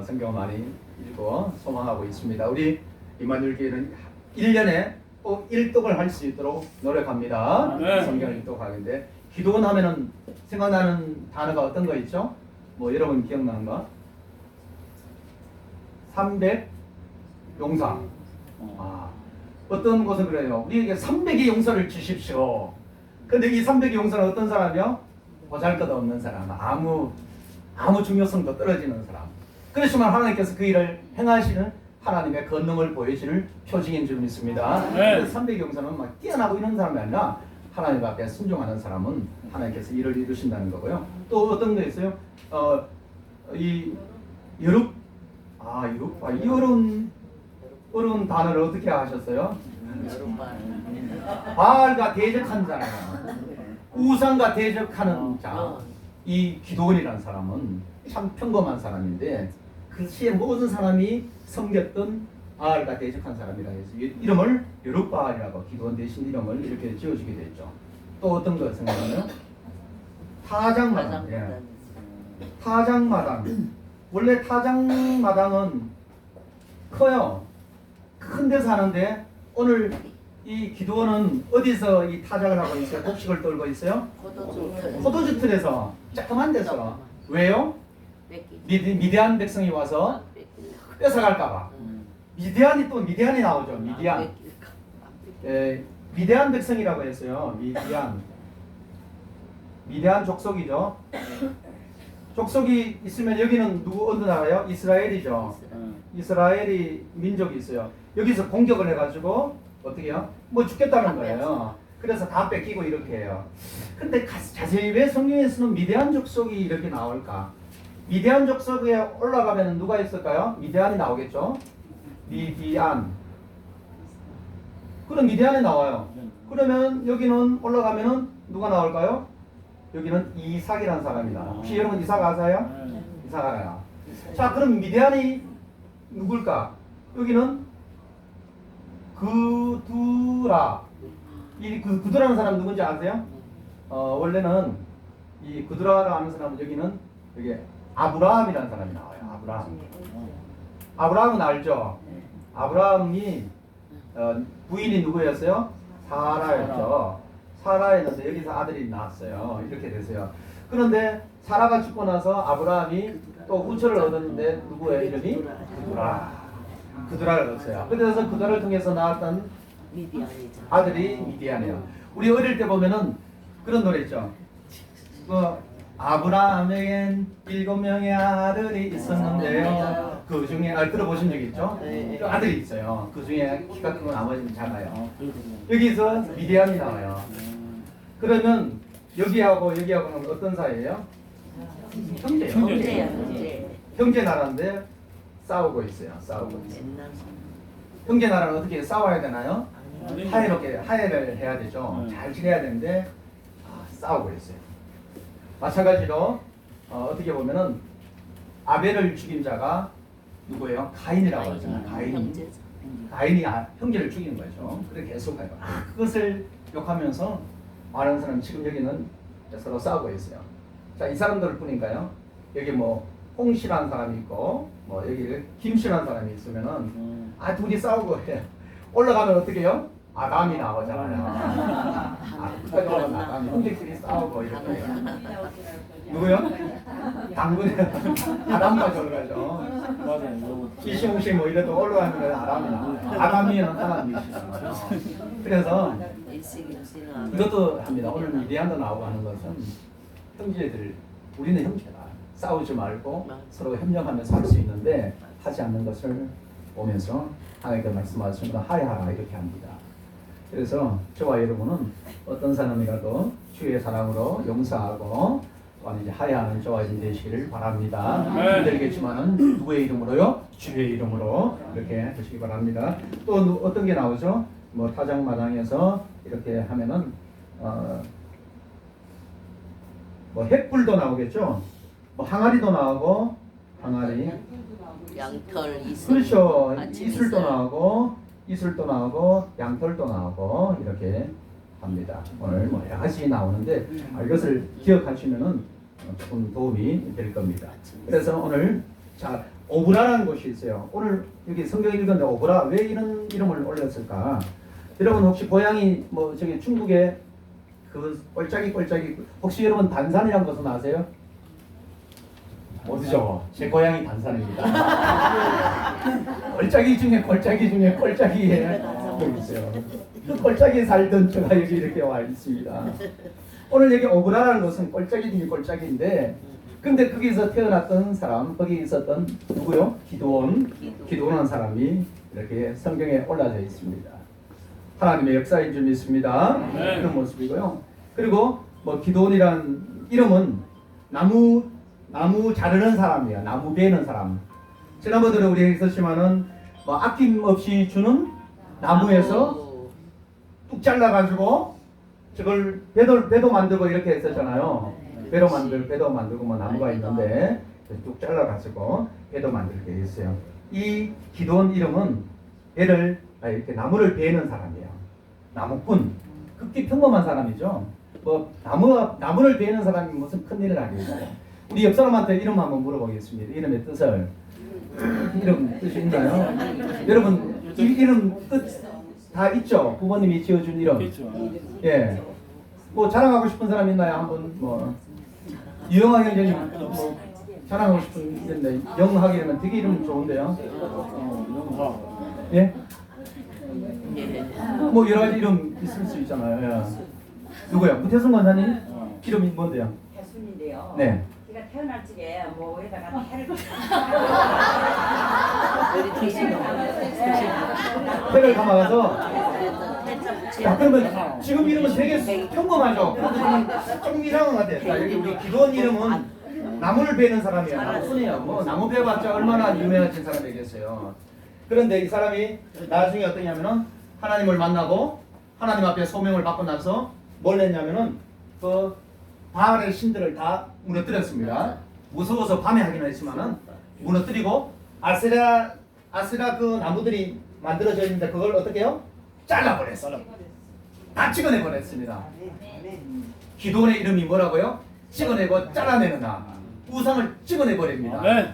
성경 많이 읽고 소망하고 있습니다. 우리 임마누엘 교회는 1년에 꼭 1독을 할 수 있도록 노력합니다. 성경을 1독 하는데 기도원 하면은 생각나는 단어가 어떤 거 있죠? 뭐 여러분 기억나는 거? 300 용사. 어떤 곳은 그래요. 우리에게 300의 용서를 주십시오. 근데 이 300의 용서는 어떤 사람이요? 보잘것없는 사람, 아무 중요성도 떨어지는 사람. 그렇지만 하나님께서 그 일을 행하시는 하나님의 권능을 보여주는 표징인 줄 믿습니다. 그래서 300의 용서는 막 뛰어나고 이런 사람이 아니라 하나님 앞에 순종하는 사람은 하나님께서 일을 이루신다는 거고요. 또 어떤 거 있어요? 이 여룩, 이 어려운 단어를 어떻게 하셨어요? 바알과 대적한 자예요. 우상과 대적하는 자. 이 기도원이라는 사람은 참 평범한 사람인데 그 시에 모든 사람이 섬겼던 바알과 대적한 사람이라 해서 이름을 여룹바알이라고 기도원 대신 이름을 이렇게 지어주게 됐죠. 또 어떤 거 생각하면 타작마당. 타작마당. 원래 타작마당은 커요. 큰 데서 하는데 오늘 이 기도원은 어디서 이 타작을 하고 있어요? 곡식을 떨고 있어요? 포도주 틀에서, 조그만 데서. 왜요? 미디안 백성이 와서 뺏어갈까봐. 미디안이 나오죠. 미디안 백성이라고 했어요. 미디안 족속이죠. 족속이 있으면 여기는 어느 나라예요? 이스라엘이죠. 이스라엘이 민족이 있어요. 여기서 공격을 해가지고 어떻게 해요? 뭐 죽겠다는 거예요. 그래서 다 뺏기고 이렇게 해요. 근데 자세히 왜 성경에서는 미디안 족속이 이렇게 나올까? 미디안 족속에 올라가면 누가 있을까요? 미디안이 나오겠죠? 미디안. 그럼 미디안이 나와요. 그러면 여기는 올라가면은 누가 나올까요? 여기는 이삭이라는 사람이 나와요. 혹시 여러분 이삭 아세요? 이삭 알아요. 자, 그럼 미디안이 누굴까? 여기는 그두라. 이 그두라는 사람 누군지 아세요? 원래는 이 그두라를 아는 사람은 여기 아브라함이라는 사람이 나와요. 아브라함은 알죠? 아브라함이 부인이 누구였어요? 사라였죠. 사라였는데 여기서 아들이 나왔어요. 이렇게 되세요. 그런데 사라가 죽고 나서 아브라함이 또 후처를 얻었는데 누구의 이름이? 그두라. 그두라를 얻었어요. 그래서 그두라를 통해서 나왔던 미디안이죠. 아들이 미디안이에요. 우리 어릴 때 보면은 그런 노래 있죠. 아브라함에겐 7명의 아들이 있었는데요. 그 중에 들어보신 적 있죠? 네. 그 아들이 있어요. 그 중에 키가 크고 나머지는 작아요. 그렇군요. 여기서 미디안이 나와요. 그러면 여기하고는 어떤 사이예요? 형제예요. 형제야, 형제. 형제 나라인데 싸우고 있어요. 싸우고 있어요. 옛날 형제 나라는 어떻게 싸워야 되나요? 아니, 화해를 해야 되죠. 네. 잘 지내야 되는데 싸우고 있어요. 마찬가지로 어떻게 보면은 아벨을 죽인 자가 누구예요? 가인이라고 하죠. 가인. 형제죠. 가인이 형제를 죽이는 거죠. 그렇게 계속해요. 그것을 욕하면서 많은 사람 지금 여기는 서로 싸우고 있어요. 자, 이 사람들 뿐인가요? 여기 뭐 홍씨라는 사람이 있고 뭐 여기 김씨라는 사람이 있으면은 둘이 싸우고 해요. 올라가면 어떻게 해요? 아담이 나오잖아요. 끝까지 올라가면 형제끼리 싸우고 이렇게 해요. 누구요? 당근이 아담과 저러가죠. 맞아요. 이시홍씨 뭐 이래도 올라가면 아담이 나와요. 아담이는 하나님이시잖아요. 그래서 일식일신은 이것도 합니다. 오늘 미디안도 나오고 하는 것은 형제들, 우리는 형제다. 싸우지 말고 서로 협력하면서 할 수 있는데 하지 않는 것을 보면서 하나님께 말씀하시면 하야하라 이렇게 합니다. 그래서 저와 여러분은 어떤 사람이라도 주의 사랑으로 용서하고 또한 이제 하야하는 저와 여러분 되시기를 바랍니다. 힘들겠지만은 누구의 이름으로요? 주의 이름으로 이렇게 하시기 바랍니다. 또 어떤 게 나오죠? 뭐 타작마당에서 이렇게 하면은 뭐 횃불도 나오겠죠. 뭐 항아리도 나오고 항아리. 양털, 이슬. 그렇죠. 아침 이슬도 이슬. 나오고 이슬도 나오고 양털도 나오고 이렇게 합니다. 오늘 뭐 여러 가지 나오는데 이것을 기억하시면은 조금 도움이 될 겁니다. 그래서 오늘 자 오브라라는 곳이 있어요. 오늘 여기 성경 읽었는데 오브라 왜 이런 이름을 올렸을까? 여러분 혹시 고향이 뭐 저기 중국에 그 꼴짜기 혹시 여러분 단산이라는 것은 아세요? 어디죠? 제 고향이 단산입니다. 꼴짜기 중에 꼴짜기에 여기 있어요. 그 꼴짜기에 살던 제가 여기 이렇게 와 있습니다. 오늘 여기 오브라라는 것은 꼴짜기 중에 꼴짜기인데 근데 거기서 태어났던 사람, 거기 있었던 누구요? 기도원한 사람이 이렇게 성경에 올라져 있습니다. 하나님의 역사인 줄 믿습니다. 네. 그런 모습이고요. 그리고 뭐 기도원이란 이름은 나무 자르는 사람이에요. 나무 베는 사람. 지난번에 우리 있었지만은 뭐 아낌없이 주는 나무에서 뚝 잘라가지고 저걸 배도 만들고 이렇게 했었잖아요. 배도 만들고 뭐 나무가 있는데 뚝 잘라가지고 배도 만들게 했어요. 이 기도원 이름은 이렇게 나무를 베는 사람이에요. 나무꾼. 극히 평범한 사람이죠. 뭐 나무를 베는 사람이 무슨 큰 일을 하겠어요. 우리 옆 사람한테 이름 한번 물어보겠습니다. 이름의 뜻을. 이름 뜻이 있나요? 여러분 이 이름 뜻 다 있죠? 부모님이 지어준 이름. 그렇죠. 예. 뭐 자랑하고 싶은 사람 있나요? 한번 뭐 유영학 형제님 뭐 자랑하고 싶은 이름인데 영학이 이러면 되게 이름 좋은데요. 예? 뭐 여러 가지 이름 있을 수 있잖아요. 예. 누구요? 구태순 권사님 이름이 뭔데요? 개순인데요. 네. 제가 태어날 적에 뭐에다가 해를 배를 감아가서 자 그러면 지금 이름은 되게 평범하죠? 조금 이상한 것 같아요. 자, 여기 우리 기도원 이름은 나무를 베는 사람이에요. 나무꾼이에요. 뭐 나무 베봤자 얼마나 유명하신 사람이겠어요. 그런데 이 사람이 나중에 어떠냐면은 하나님을 만나고 하나님 앞에 소명을 받고 나서 뭘 했냐면은 그 바알의 신들을 다 무너뜨렸습니다. 무서워서 밤에 하긴 했지만은 무너뜨리고 아세라 그 나무들이 만들어져 있는데 그걸 어떻게 해요? 잘라버렸어요. 다 찍어내버렸습니다. 기도원의 이름이 뭐라고요? 찍어내고 잘라내는 나. 우상을 찍어내버립니다. 네.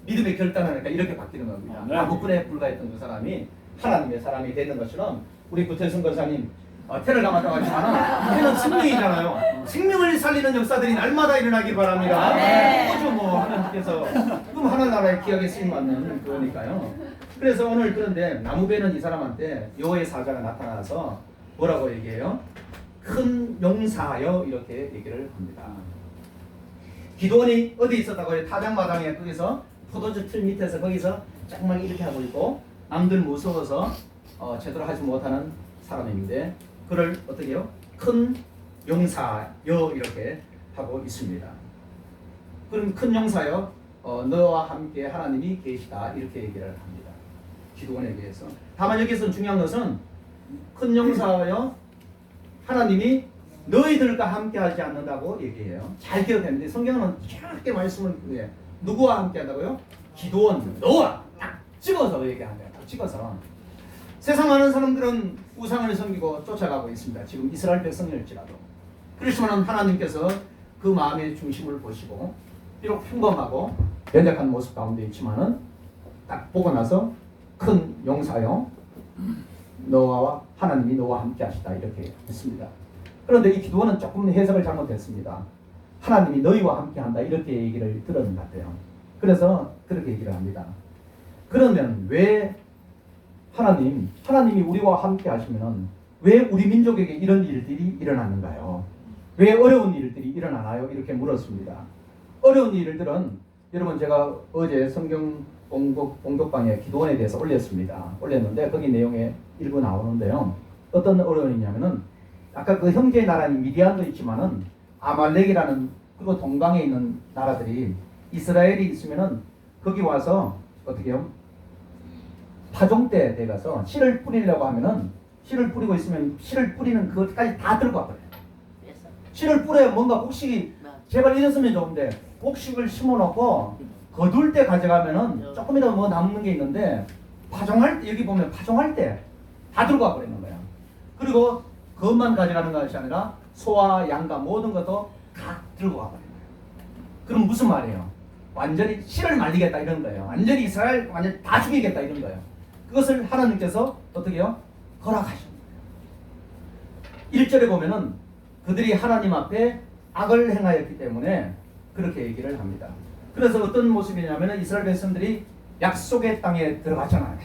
믿음의 결단하니까 이렇게 바뀌는 겁니다. 네. 나무꾼에 불과했던 그 사람이 하나님의 사람이 되는 것처럼 우리 구태순 권사님 테러가 맞아가지만 이는 생명이잖아요. 생명을 살리는 역사들이 날마다 일어나길 바랍니다. 그죠 뭐 하나님께서 그럼 하나나라의 기억에 쓰임받는 그거니까요. 그래서 오늘 그런데 나무배는 이 사람한테 여호와의 사자가 나타나서 뭐라고 얘기해요? 큰 용사여 이렇게 얘기를 합니다. 기도원이 어디 있었다고 해요? 타작마당에 거기서 포도주 틀 밑에서 거기서 정말 이렇게 하고 있고 남들 무서워서 제대로 하지 못하는 사람인데 그를 어떻게 해요? 큰 용사여 이렇게 하고 있습니다. 그럼 큰 용사여 너와 함께 하나님이 계시다 이렇게 얘기를 합니다. 기도원에게서. 다만 여기서 중요한 것은 큰 용사여 하나님이 너희들과 함께 하지 않는다고 얘기해요. 잘 기억했는데 성경은 짧게 말씀을 해. 누구와 함께 한다고요? 기도원 너와 딱 찍어서 얘기합니다. 딱 찍어서. 세상 많은 사람들은 우상을 섬기고 쫓아가고 있습니다. 지금 이스라엘 백성일지라도. 그렇지만 하나님께서 그 마음의 중심을 보시고 비록 평범하고 연약한 모습 가운데 있지만은 딱 보고 나서 큰 용사여 너와 하나님이 너와 함께 하시다 이렇게 했습니다. 그런데 이 기도원은 조금 해석을 잘못했습니다. 하나님이 너희와 함께 한다 이렇게 얘기를 들은 것 같아요. 그래서 그렇게 얘기를 합니다. 그러면 왜 하나님이 우리와 함께 하시면 왜 우리 민족에게 이런 일들이 일어나는가요? 왜 어려운 일들이 일어나나요? 이렇게 물었습니다. 어려운 일들은 여러분 제가 어제 성경 공독방에 기도원에 대해서 올렸는데 거기 내용에 일부 나오는데요. 어떤 어려움이냐면은 아까 그 형제의 나라인 미디안도 있지만은 아말렉이라는 그리고 동방에 있는 나라들이 이스라엘이 있으면은 거기 와서 어떻게 해요? 파종 때 돼가서 씨를 뿌리려고 하면은 씨를 뿌리고 있으면 씨를 뿌리는 그것까지 다 들고 와버려요. 씨를 뿌려야 뭔가 곡식이 제발 이랬으면 좋은데 곡식을 심어놓고 거둘 때 가져가면은 조금이라도 뭐 남는 게 있는데 파종할 때 여기 보면 파종할 때 다 들고 와버리는 거야. 그리고 그것만 가져가는 것이 아니라 소와 양과 모든 것도 다 들고 와버리는 거예요. 그럼 무슨 말이에요? 완전히 씨를 말리겠다 이런 거예요. 완전히 이스라엘 완전히 다 죽이겠다 이런 거예요. 그것을 하나님께서 어떻게 해요? 허락하신 거예요. 1절에 보면은 그들이 하나님 앞에 악을 행하였기 때문에 그렇게 얘기를 합니다. 그래서 어떤 모습이냐면 이스라엘 백성들이 약속의 땅에 들어갔잖아요.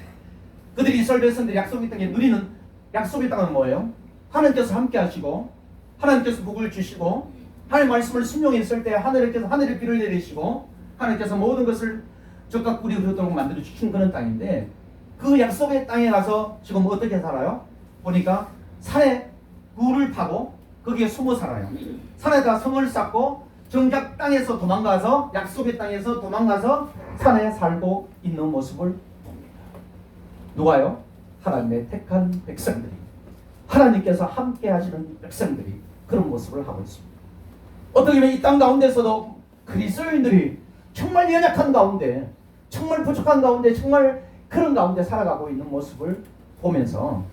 그들이 이스라엘 백성들이 약속의 땅에 누리는 약속의 땅은 뭐예요? 하나님께서 함께 하시고 하나님께서 복을 주시고 하나님 말씀을 순종했을 때 하늘께서 하늘의 비를 내리시고 하나님께서 모든 것을 적각 꿀이 흐르도록 만들어 주신 그런 땅인데 그 약속의 땅에 가서 지금 어떻게 살아요? 보니까 산에 굴을 파고 거기에 숨어 살아요. 산에다 성을 쌓고 정작 땅에서 도망가서 약속의 땅에서 도망가서 산에 살고 있는 모습을 봅니다. 누가요? 하나님의 택한 백성들이 하나님께서 함께 하시는 백성들이 그런 모습을 하고 있습니다. 어떻게 보면 이 땅 가운데서도 그리스도인들이 정말 연약한 가운데 정말 부족한 가운데 정말 그런 가운데 살아가고 있는 모습을 보면서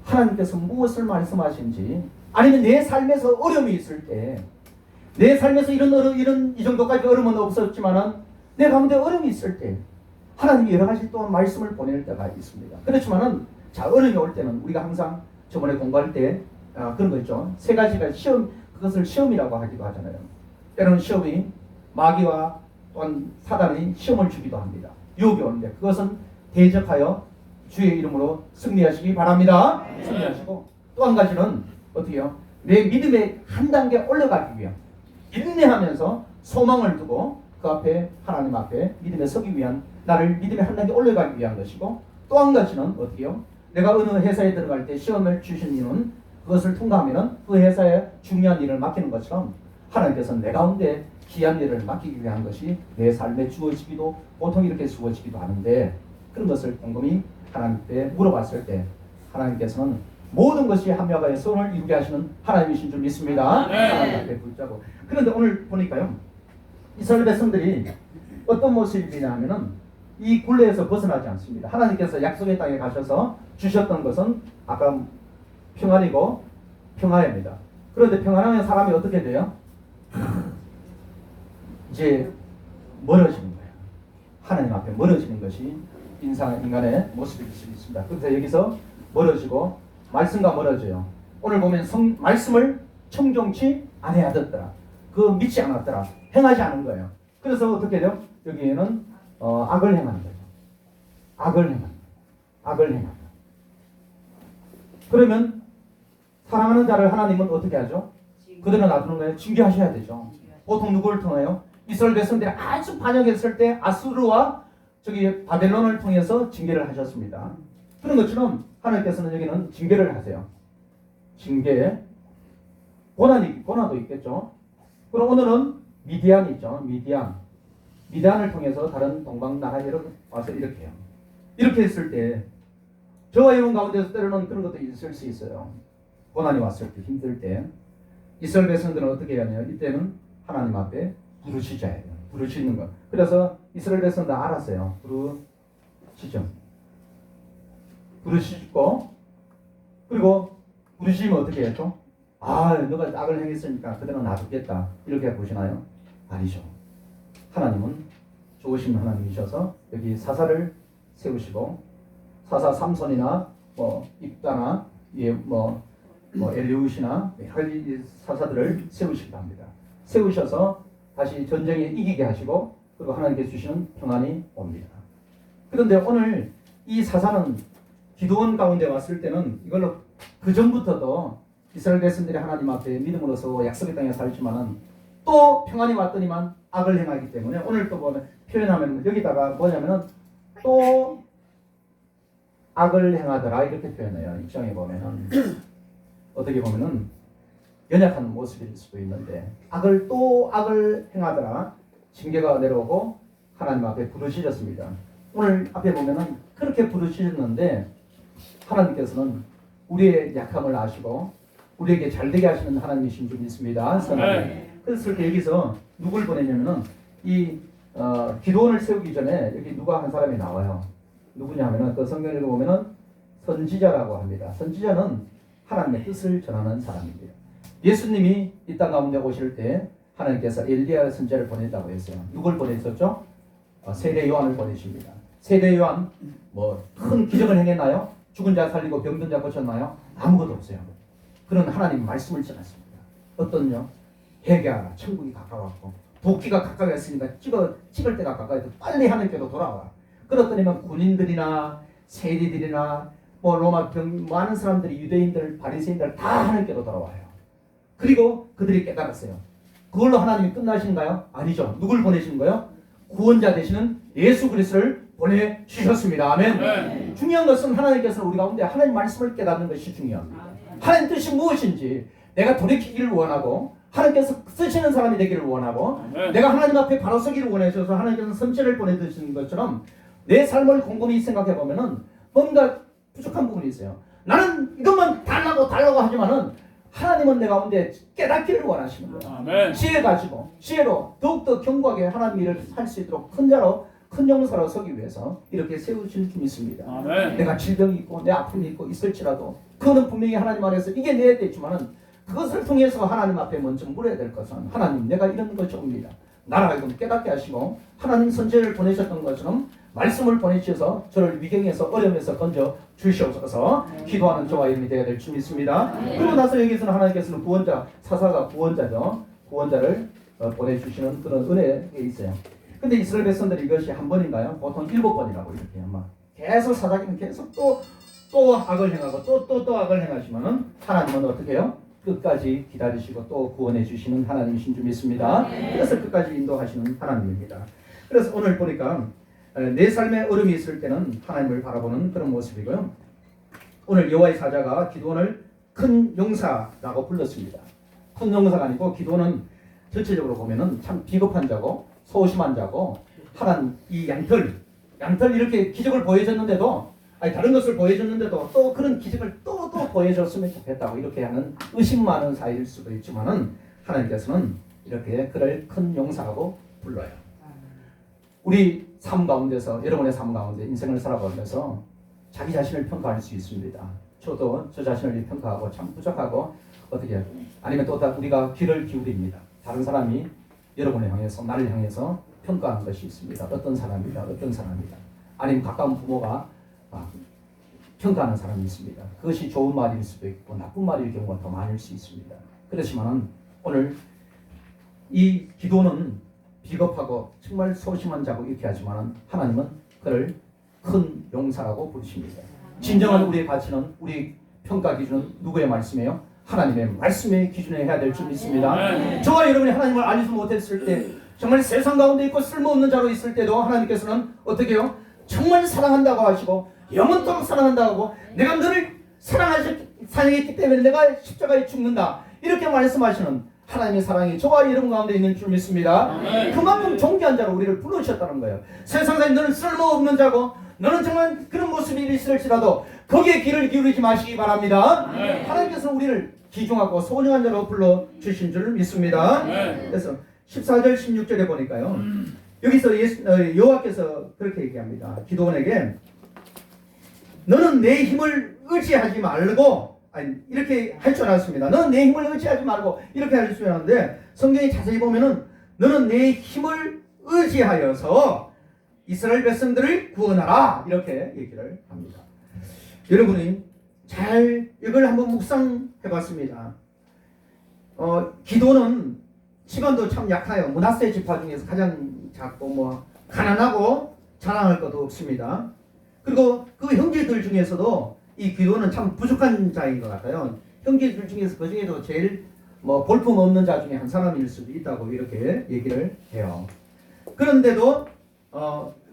하나님께서 무엇을 말씀하신지 아니면 내 삶에서 어려움이 있을 때 내 삶에서 이런 이 정도까지 어려움은 없었지만은 내 가운데 어려움이 있을 때 하나님이 여러 가지 또 말씀을 보낼 때가 있습니다. 그렇지만은 자 어려움이 올 때는 우리가 항상 저번에 공부할 때 그런 거 있죠. 세 가지가 시험 그것을 시험이라고 하기도 하잖아요. 때로는 시험이 마귀와 또한 사단이 시험을 주기도 합니다. 유혹이 오는데 그것은 대적하여 주의 이름으로 승리하시기 바랍니다. 승리하시고 또 한 가지는 어떻게 해요? 내 믿음의 한 단계 올라가기 위한 인내하면서 소망을 두고 그 앞에 하나님 앞에 믿음에 서기 위한 나를 믿음의 한 단계 올라가기 위한 것이고 또 한 가지는 어떻게 해요? 내가 어느 회사에 들어갈 때 시험을 주신 이는 그것을 통과하면 그 회사에 중요한 일을 맡기는 것처럼 하나님께서는 내 가운데 귀한 일을 맡기기 위한 것이 내 삶에 주어지기도 보통 이렇게 주어지기도 하는데 그런 것을 곰곰이 하나님께 물어봤을 때 하나님께서는 모든 것이 합력하여 선을 이루게 하시는 하나님이신 줄 믿습니다. 하나님 앞에 붙잡고 그런데 오늘 보니까요 이스라엘 백성들이 어떤 모습이냐 하면은 이 굴레에서 벗어나지 않습니다. 하나님께서 약속의 땅에 가셔서 주셨던 것은 아까 평안이고 평화입니다. 그런데 평안하면 사람이 어떻게 돼요? 이제 멀어지는 거예요. 하나님 앞에 멀어지는 것이 인간의 모습일 수 있습니다. 그래서 여기서 멀어지고 말씀과 멀어져요. 오늘 보면 말씀을 청종치 아니하였더라. 그 믿지 않았더라. 행하지 않은 거예요. 그래서 어떻게 돼요? 여기에는 악을 행하는 거죠. 악을 행한다. 그러면 사랑하는 자를 하나님은 어떻게 하죠? 그들은 놔두는 거예요. 징계하셔야 되죠. 보통 누구를 통하여? 이스라엘 백성들이 아주 반역했을 때 아수르와 바벨론을 통해서 징계를 하셨습니다. 그런 것처럼 하나님께서는 여기는 징계를 하세요. 징계, 고난도 있겠죠. 그럼 오늘은 미디안이 있죠. 미디안을 통해서 다른 동방 나라에 와서 이렇게 해요. 이렇게 했을 때 저와 여러분 가운데서 때로는 그런 것도 있을 수 있어요. 고난이 왔을 때, 힘들 때 이스라엘 백성들은 어떻게 해야 하냐? 이때는 하나님 앞에 부르짖어야 해요. 부르짖는 거. 그래서 이스라엘 백성들 알았어요. 부르짖고 그리고 부르짖으면 어떻게 했죠? 너가 악을 행했으니까 그대로 놔두겠다. 이렇게 보시나요? 아니죠. 하나님은 좋으신 하나님이셔서 여기 사사를 세우시고 사사 삼손이나 입다나 엘리웃이나 여러 가지 사사들을 세우시기도 합니다. 세우셔서 다시 전쟁에 이기게 하시고 그리고 하나님께 주시는 평안이 옵니다. 그런데 오늘 이 사사는 기도원 가운데 왔을 때는 이걸로 그 전부터도 이스라엘 백성들이 하나님 앞에 믿음으로서 약속의 땅에 살지만은 또 평안이 왔더니만 악을 행하기 때문에 오늘 또 보면 표현하면 여기다가 뭐냐면은 또 악을 행하더라 이렇게 표현해요. 입장에 보면은 어떻게 보면은 연약한 모습일 수도 있는데 악을 행하더라 징계가 내려오고 하나님 앞에 부르짖었습니다. 오늘 앞에 보면은 그렇게 부르짖었는데 하나님께서는 우리의 약함을 아시고 우리에게 잘되게 하시는 하나님이신 줄 믿습니다. 그래서 여기서 누굴 보내냐면은 이 기도원을 세우기 전에 여기 누가 한 사람이 나와요. 누구냐 하면은 그 성경에 보면은 선지자라고 합니다. 선지자는 하나님의 뜻을 전하는 사람입니다. 예수님이 이 땅 가운데 오실 때 하나님께서 엘리야 선지자를 보냈다고 했어요. 누굴 보냈었죠? 세례 요한을 보내십니다. 세례 요한 큰 기적을 행했나요? 죽은 자 살리고 병든 자 고쳤나요? 아무것도 없어요. 그런 하나님 말씀을 전했습니다. 어떤요? 회개하라. 천국이 가까웠고 도끼가 가까이 왔으니까 찍을 때가 가까이서 빨리 하나님께로 돌아와. 그렇더니만 군인들이나 세리들이나 로마 많은 사람들이 유대인들, 바리새인들 다 하나님께로 돌아와요. 그리고 그들이 깨달았어요. 그걸로 하나님이 끝나신가요? 아니죠. 누굴 보내신 거예요? 구원자 되시는 예수 그리스도를 보내주셨습니다. 아멘. 중요한 것은 하나님께서는 우리 가운데 하나님 말씀을 깨닫는 것이 중요합니다. 하나님 뜻이 무엇인지 내가 돌이키기를 원하고 하나님께서 쓰시는 사람이 되기를 원하고 내가 하나님 앞에 바로 서기를 원하셔서 하나님께서 선지자를 보내주시는 것처럼 내 삶을 곰곰이 생각해 보면은 뭔가 부족한 부분이 있어요. 나는 이것만 달라고 하지만은 하나님은 내 가운데 깨닫기를 원하시는 거예요. 아멘. 지혜 가지고 지혜로 더욱더 견고하게 하나님 일을 할 수 있도록 큰 용사로 서기 위해서 이렇게 세우신 줄 믿습니다. 아멘. 내가 질병이 있고 내 아픔이 있고 있을지라도 그거는 분명히 하나님 안에서 이겨내야 되지만은 그것을 통해서 하나님 앞에 먼저 물어야 될 것은 하나님 내가 이런 것이 옵니다. 나를 하여금 깨닫게 하시고 하나님 선지자를 보내셨던 것처럼 말씀을 보내주셔서 저를 위경에서 어려움에서 건져 주시옵소서. 기도하는 저와 이름이 되어야 될 줄 믿습니다. 그리고 나서 여기서는 하나님께서는 구원자, 사사가 구원자죠. 구원자를 보내주시는 그런 은혜에 있어요. 근데 이스라엘 백성들이 이것이 한 번인가요? 보통 7번이라고 이렇게 아마 계속 사사기는 계속 또 악을 행하고 또 악을 행하시면은 하나님은 어떻게 해요? 끝까지 기다리시고 또 구원해 주시는 하나님이신 줄 믿습니다. 그래서 끝까지 인도하시는 하나님입니다. 그래서 오늘 보니까 내 삶에 어려움이 있을 때는 하나님을 바라보는 그런 모습이고요. 오늘 여호와의 사자가 기도원을 큰 용사라고 불렀습니다. 큰 용사가 아니고 기도원은 전체적으로 보면은 참 비겁한 자고 소심한 자고 하나님 이 양털 이렇게 기적을 보여줬는데도 다른 것을 보여줬는데도 또 그런 기적을 또 보여줬으면 좋겠다고 이렇게 하는 의심 많은 사이일 수도 있지만은 하나님께서는 이렇게 그를 큰 용사라고 불러요. 우리 삶 가운데서 여러분의 삶 가운데 인생을 살아가면서 자기 자신을 평가할 수 있습니다. 저도 저 자신을 평가하고 참 부족하고 어떻게 아니면 또 우리가 귀를 기울입니다. 다른 사람이 여러분을 향해서 나를 향해서 평가하는 것이 있습니다. 어떤 사람이다. 아니면 가까운 부모가 평가하는 사람이 있습니다. 그것이 좋은 말일 수도 있고 나쁜 말일 경우가 더 많을 수 있습니다. 그렇지만 오늘 이 기도는 비겁하고 정말 소심한 자고 이렇게 하지만 하나님은 그를 큰 용사라고 부르십니다. 진정한 우리의 가치는, 우리 평가 기준은 누구의 말씀이에요? 하나님의 말씀의 기준에 해야 될 줄 믿습니다. 저와 여러분이 하나님을 알지 못했을 때, 정말 세상 가운데 있고 쓸모없는 자로 있을 때도 하나님께서는 어떻게 해요? 정말 사랑한다고 하시고 영원토록 사랑한다고 하고 내가 너를 사랑했기 때문에 내가 십자가에 죽는다 이렇게 말씀하시는 하나님의 사랑이 저와 여러분 가운데 있는 줄 믿습니다. 그만큼 존귀한 자로 우리를 부르셨다는 거예요. 세상에 너는 쓸모없는 자고 너는 정말 그런 모습이 있을지라도 거기에 귀를 기울이지 마시기 바랍니다. 하나님께서는 우리를 귀중하고 소중한 자로 불러주신 줄 믿습니다. 그래서 14절 16절에 보니까요, 여기서 여호와께서 그렇게 얘기합니다. 기도원에게 너는 내 힘을 의지하지 말고, 아니 이렇게 할 줄 알았습니다. 너는 내 힘을 의지하지 말고 이렇게 할 줄 알았는데 성경에 자세히 보면은 너는 내 힘을 의지하여서 이스라엘 백성들을 구원하라 이렇게 얘기를 합니다. 여러분이 잘 이걸 한번 묵상해봤습니다. 기도는 시간도 참 약해요. 므낫세 지파 중에서 가장 작고 뭐 가난하고 자랑할 것도 없습니다. 그리고 그 형제들 중에서도 이 기도는 참 부족한 자인 것 같아요. 형제들 중에서 그 중에도 제일 뭐 볼품 없는 자 중에 한 사람일 수도 있다고 이렇게 얘기를 해요. 그런데도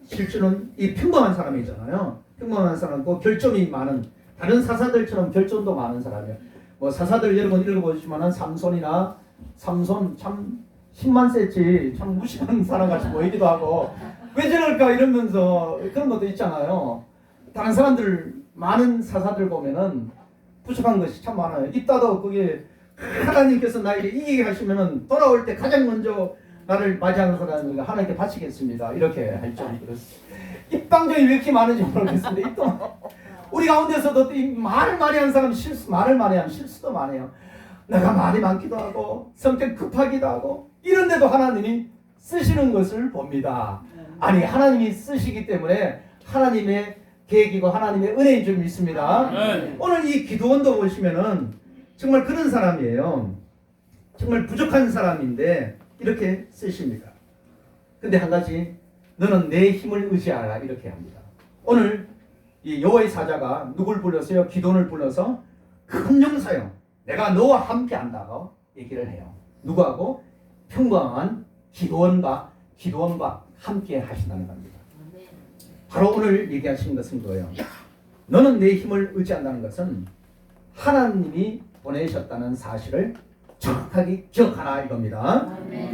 실제로는 이 평범한 사람이잖아요. 평범한 사람고 결점이 많은, 다른 사사들처럼 결점도 많은 사람이에요. 뭐 사사들 여러분 읽어보시면은 삼손 참 10만 세치 참 무식한 사람같이 보이기도 하고 왜 저럴까 이러면서 그런 것도 있잖아요. 다른 사람들 많은 사사들 보면은 부족한 것이 참 많아요. 있다도 그게 하나님께서 나에게 이기게 하시면은 돌아올 때 가장 먼저 나를 맞이하는 사람이니까 하나님께 바치겠습니다. 이렇게 할 줄이 그렇습니다. 입방정이 왜 이렇게 많은지 모르겠습니다. 또 우리 가운데서도 이 말을 많이 하는 사람 말을 많이 하면 실수도 많이 해요. 내가 말이 많기도 하고 성격 급하기도 하고 이런데도 하나님이 쓰시는 것을 봅니다. 아니 하나님이 쓰시기 때문에 하나님의 계획이고 하나님의 은혜인 줄 믿습니다. 오늘 이 기도원도 보시면은 정말 그런 사람이에요. 정말 부족한 사람인데 이렇게 쓰십니다. 근데 한 가지, 너는 내 힘을 의지하라 이렇게 합니다. 오늘 이 여호와의 사자가 누굴 불렀어요? 기도원을 불러서 큰 용사요, 내가 너와 함께 한다고 얘기를 해요. 누구하고? 평범한 기도원과 함께 하신다는 겁니다. 바로 오늘 얘기하시는 것은 그거예요. 너는 내 힘을 의지한다는 것은 하나님이 보내셨다는 사실을 정확하게 기억하라 이겁니다.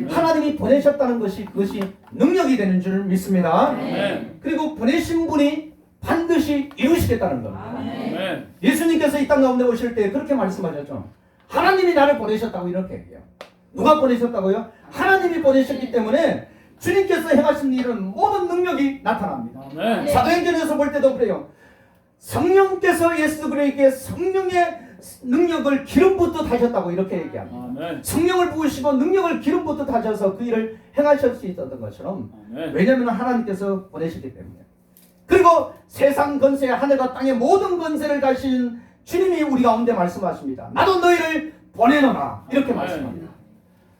하나님이 보내셨다는 것이 그것이 능력이 되는 줄 믿습니다. 그리고 보내신 분이 반드시 이루시겠다는 겁니다. 예수님께서 이 땅 가운데 오실 때 그렇게 말씀하셨죠. 하나님이 나를 보내셨다고 이렇게 얘기해요. 누가 보내셨다고요? 하나님이 보내셨기 때문에 주님께서 행하신 일은 모든 능력이 나타납니다. 사도행전에서 볼 때도 그래요. 성령께서 예수 그리스도에게 성령의 능력을 기름부터 다셨다고 이렇게 얘기합니다. 성령을 부으시고 능력을 기름부터 다셔서 그 일을 행하실 수 있었던 것처럼, 왜냐하면 하나님께서 보내셨기 때문에. 그리고 세상 권세, 하늘과 땅의 모든 권세를 가신 주님이 우리 가운데 말씀하십니다. 나도 너희를 보내노라 이렇게 말씀합니다.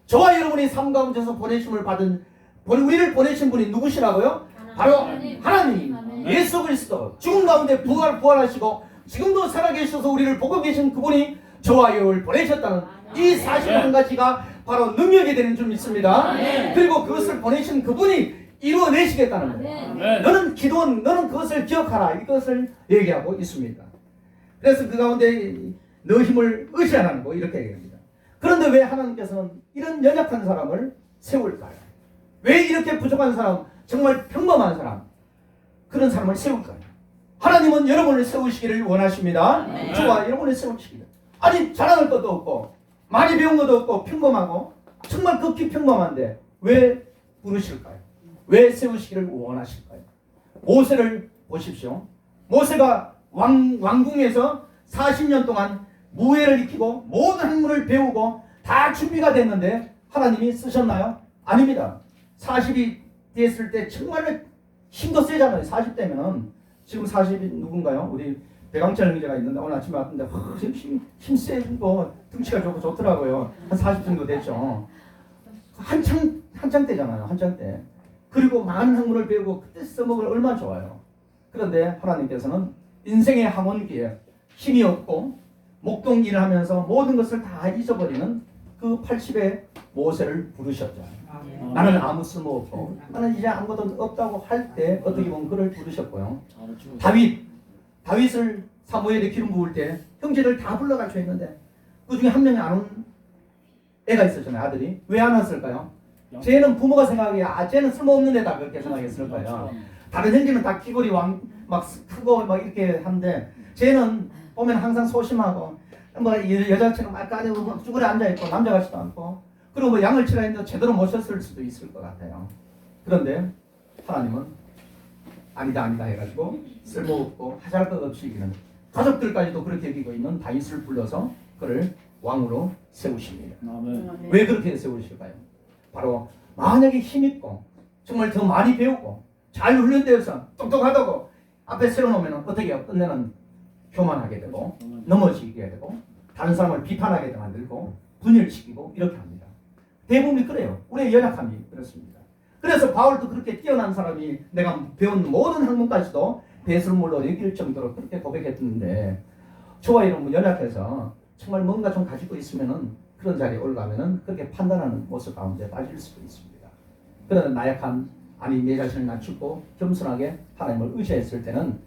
저와 여러분이 삶 가운데서 보내심을 받은, 우리를 보내신 분이 누구시라고요? 바로 하나님, 예수 그리스도, 죽음 가운데 부활하시고 지금도 살아계셔서 우리를 보고 계신 그분이 저와 여러분을 보내셨다는 이 사실 한 가지가 바로 능력이 되는 줄 믿습니다. 그리고 그것을 보내신 그분이 이루어내시겠다는 거예요. 너는 기도원, 너는 그것을 기억하라 이것을 얘기하고 있습니다. 그래서 그 가운데 너 힘을 의지하라는 거 이렇게 얘기합니다. 그런데 왜 하나님께서는 이런 연약한 사람을 세울까요? 왜 이렇게 부족한 사람, 정말 평범한 사람, 그런 사람을 세울까요? 하나님은 여러분을 세우시기를 원하십니다. 저와 여러분을 세우시기를. 아니 자랑할 것도 없고 많이 배운 것도 없고 평범하고 정말 극히 평범한데 왜 부르실까요? 왜 세우시기를 원하실까요? 모세를 보십시오. 모세가 왕궁에서 40년 동안 무예를 익히고 모든 학문을 배우고 다 준비가 됐는데 하나님이 쓰셨나요? 아닙니다. 40이 됐을 때 정말 힘도 세잖아요. 40대면 지금 40이 누군가요? 우리 배강철 형제가 있는데 오늘 아침에 왔는데 힘세고 등치가 좋고 좋더라고요. 한 40 정도 됐죠. 한창 때잖아요. 한창 때. 그리고 많은 학문을 배우고 그때 써먹으면 얼마나 좋아요. 그런데 하나님께서는 인생의 학원기에 힘이 없고 목동 일을 하면서 모든 것을 다 잊어버리는 그 80의 모세를 부르셨죠. 나는 아무 쓸모 없고 나는 이제 아무것도 없다고 할 때 어떻게 보면 그를 부르셨고요. 다윗을 사무엘에 기름 부을 때 형제들 다 불러가지고 했는데 그 중에 한 명이 안 온 애가 있었잖아요. 아들이. 왜 안 왔을까요? 쟤는 부모가 생각하기에 쟤는 쓸모없는 애다 그렇게 생각했을 거예요. 다른 형제는 다 귀걸이 막 크고 막 이렇게 하는데 쟤는 보면 항상 소심하고 뭐 여자처럼 막 까지고 쭈그려 앉아있고 남자 같지도 않고 그리고 뭐 양을 치라 했는데 제대로 모셨을 수도 있을 것 같아요. 그런데 하나님은 아니다 해가지고 쓸모없고 하잘 것 없이 이기는 가족들까지도 그렇게 여기고 있는 다윗을 불러서 그를 왕으로 세우십니다. 왜 그렇게 세우실까요? 바로 만약에 힘있고 정말 더 많이 배우고 잘 훈련되어서 똑똑하다고 앞에 세워놓으면 어떻게 해요? 끝내는 교만하게 되고 넘어지게 되고 다른 사람을 비판하게 만들고 분열시키고 이렇게 합니다. 대부분이 그래요. 우리의 연약함이 그렇습니다. 그래서 바울도 그렇게 뛰어난 사람이 내가 배운 모든 학문까지도 배설물로 여길 정도로 그렇게 고백했는데 저와 이런 연약해서 정말 뭔가 좀 가지고 있으면은 그런 자리에 올라가면은 그렇게 판단하는 모습 가운데 빠질 수도 있습니다. 그러나 나약한 내 자신을 낮추고 겸손하게 하나님을 의지했을 때는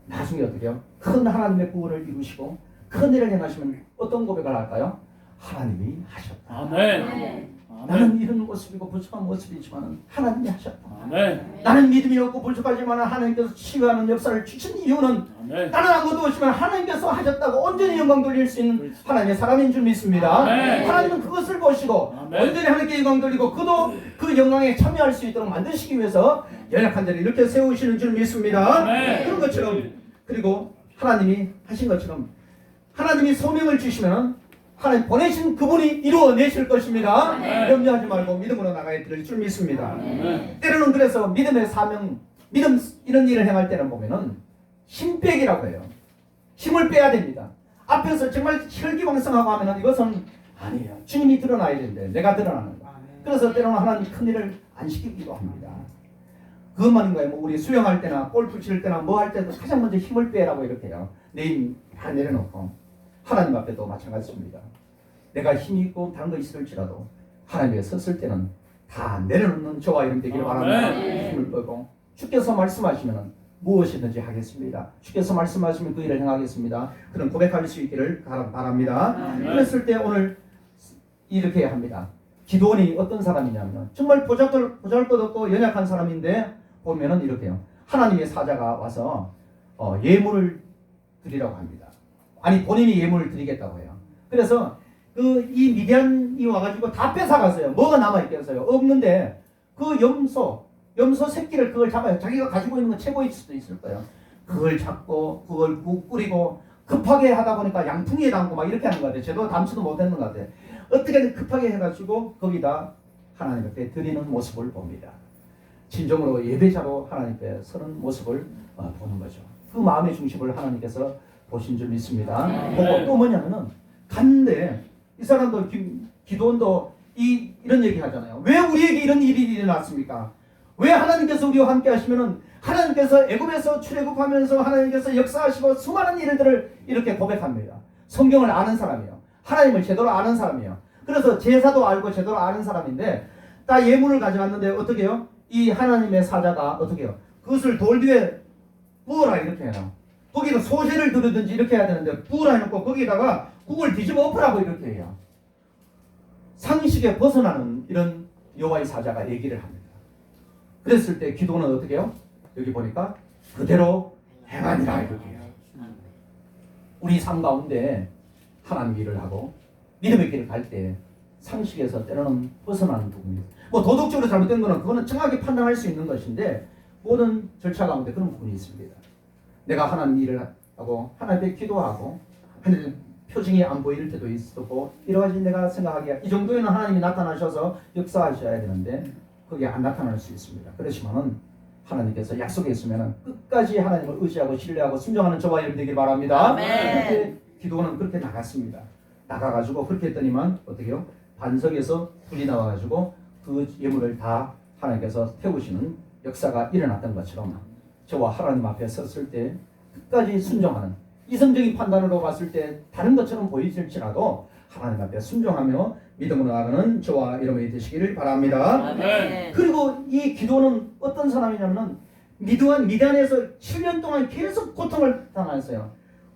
나중에 어떻게 해요? 큰 하나님의 구원을 이루시고 큰 일을 행하시면 어떤 고백을 할까요? 하나님이 하셨다. 아멘. 나는 이런 모습이고 부족한 모습이지만 하나님이 하셨다. 아멘. 나는 믿음이 없고 부족하지만 하나님께서 치유하는 역사를 주신 이유는 아멘. 나는 아무것도 없지만 하나님께서 하셨다고 온전히 영광 돌릴 수 있는 하나님의 사람인 줄 믿습니다. 아멘. 하나님은 그것을 보시고 아멘. 온전히 하나님께 영광 돌리고 그도 그 영광에 참여할 수 있도록 만드시기 위해서 연약한 자를 이렇게 세우시는 줄 믿습니다. 아멘. 그런 것처럼 그리고 하나님이 하신 것처럼 하나님이 소명을 주시면 하나님 보내신 그분이 이루어내실 것입니다. 염려하지 말고 믿음으로 나가야 될 줄 믿습니다. 때로는 그래서 믿음의 사명, 믿음 이런 일을 행할 때는 보면은 힘 빼기라고 해요. 힘을 빼야 됩니다. 앞에서 정말 혈기왕성하고 하면은 이것은 아니에요. 주님이 드러나야 되는데 내가 드러나는 거. 그래서 때로는 하나님 큰 일을 안 시키기도 합니다. 그것만인가요? 뭐 우리 수영할 때나 골프 칠 때나 뭐 할 때도 가장 먼저 힘을 빼라고 이렇게 해요. 내 힘 다 내려놓고. 하나님 앞에도 마찬가지입니다. 내가 힘이 있고 다른 거 있을지라도 하나님 앞에 섰을 때는 다 내려놓는 저와 이런 되기를 바랍니다. 힘을 빼고 주께서 말씀하시면 무엇이든지 하겠습니다. 주께서 말씀하시면 그 일을 행하겠습니다. 그런 고백할 수 있기를 바랍니다. 그랬을 때 오늘 이렇게 합니다. 기도원이 어떤 사람이냐면 정말 보잘것없고 연약한 사람인데 보면은 이렇게요. 하나님의 사자가 와서 예물을 드리라고 합니다. 아니 본인이 예물을 드리겠다고 해요. 그래서 이 미디안이 와가지고 다 뺏어갔어요. 뭐가 남아있겠어요? 없는데 그 염소 새끼를 그걸 잡아요. 자기가 가지고 있는 건 최고일 수도 있을 거예요. 그걸 잡고 그걸 뿌리고 급하게 하다 보니까 양풍에 담고 막 이렇게 하는 것 같아요. 제대로 담지도 못했는 것 같아요. 어떻게든 급하게 해가지고 거기다 하나님 앞에 드리는 모습을 봅니다. 진정으로 예배자로 하나님께 서는 모습을 보는 거죠. 그 마음의 중심을 하나님께서 보신 줄 믿습니다. 보고 또 뭐냐면은 갔는데 이 사람도 기도원도 이런 얘기 하잖아요. 왜 우리에게 이런 일이 일어났습니까? 왜 하나님께서 우리와 함께 하시면은 하나님께서 애굽에서 출애굽하면서 하나님께서 역사하시고 수많은 일들을 이렇게 고백합니다. 성경을 아는 사람이에요. 하나님을 제대로 아는 사람이에요. 그래서 제사도 알고 제대로 아는 사람인데 딱 예물을 가져갔는데 어떻게 해요? 이 하나님의 사자가 어떻게 해요? 그것을 돌 위에 부어라 이렇게 해요. 거기다 소재를 두르든지 이렇게 해야 되는데 부으라 해놓고 거기다가 국을 뒤집어 엎으라고 이렇게 해요. 상식에 벗어나는 이런 여호와의 사자가 얘기를 합니다. 그랬을 때 기도는 어떻게 해요? 여기 보니까 그대로 행하니라 이렇게 해요. 우리 삶 가운데 하나님 일을 하고 믿음의 길을 갈 때 상식에서 때로는 벗어나는 부분이 뭐 도덕적으로 잘못된 거는 그거는 정확히 판단할 수 있는 것인데 모든 절차 가운데 그런 부분이 있습니다. 내가 하나님 일을 하고 하나님께 기도하고 하나님 표징이 안 보일 때도 있었고 여러 가지 내가 생각하기에 이 정도에는 하나님이 나타나셔서 역사하셔야 되는데 그게 안 나타날 수 있습니다. 그렇지만은 하나님께서 약속했으면 끝까지 하나님을 의지하고 신뢰하고 순종하는 저와 여러분 되길 바랍니다. 아멘. 그렇게 기도는 그렇게 나갔습니다. 나가가지고 그렇게 했더니만 어떻게요? 반석에서 불이 나와가지고 그 예물을 다 하나님께서 태우시는 역사가 일어났던 것처럼 저와 하나님 앞에 섰을 때 끝까지 순종하는 이성적인 판단으로 봤을 때 다른 것처럼 보이실지라도 하나님 앞에 순종하며 믿음으로 나가는 저와 여러분이 되시기를 바랍니다. 아멘. 그리고 이 기도는 어떤 사람이냐면 미디안에서 7년 동안 계속 고통을 당했어요.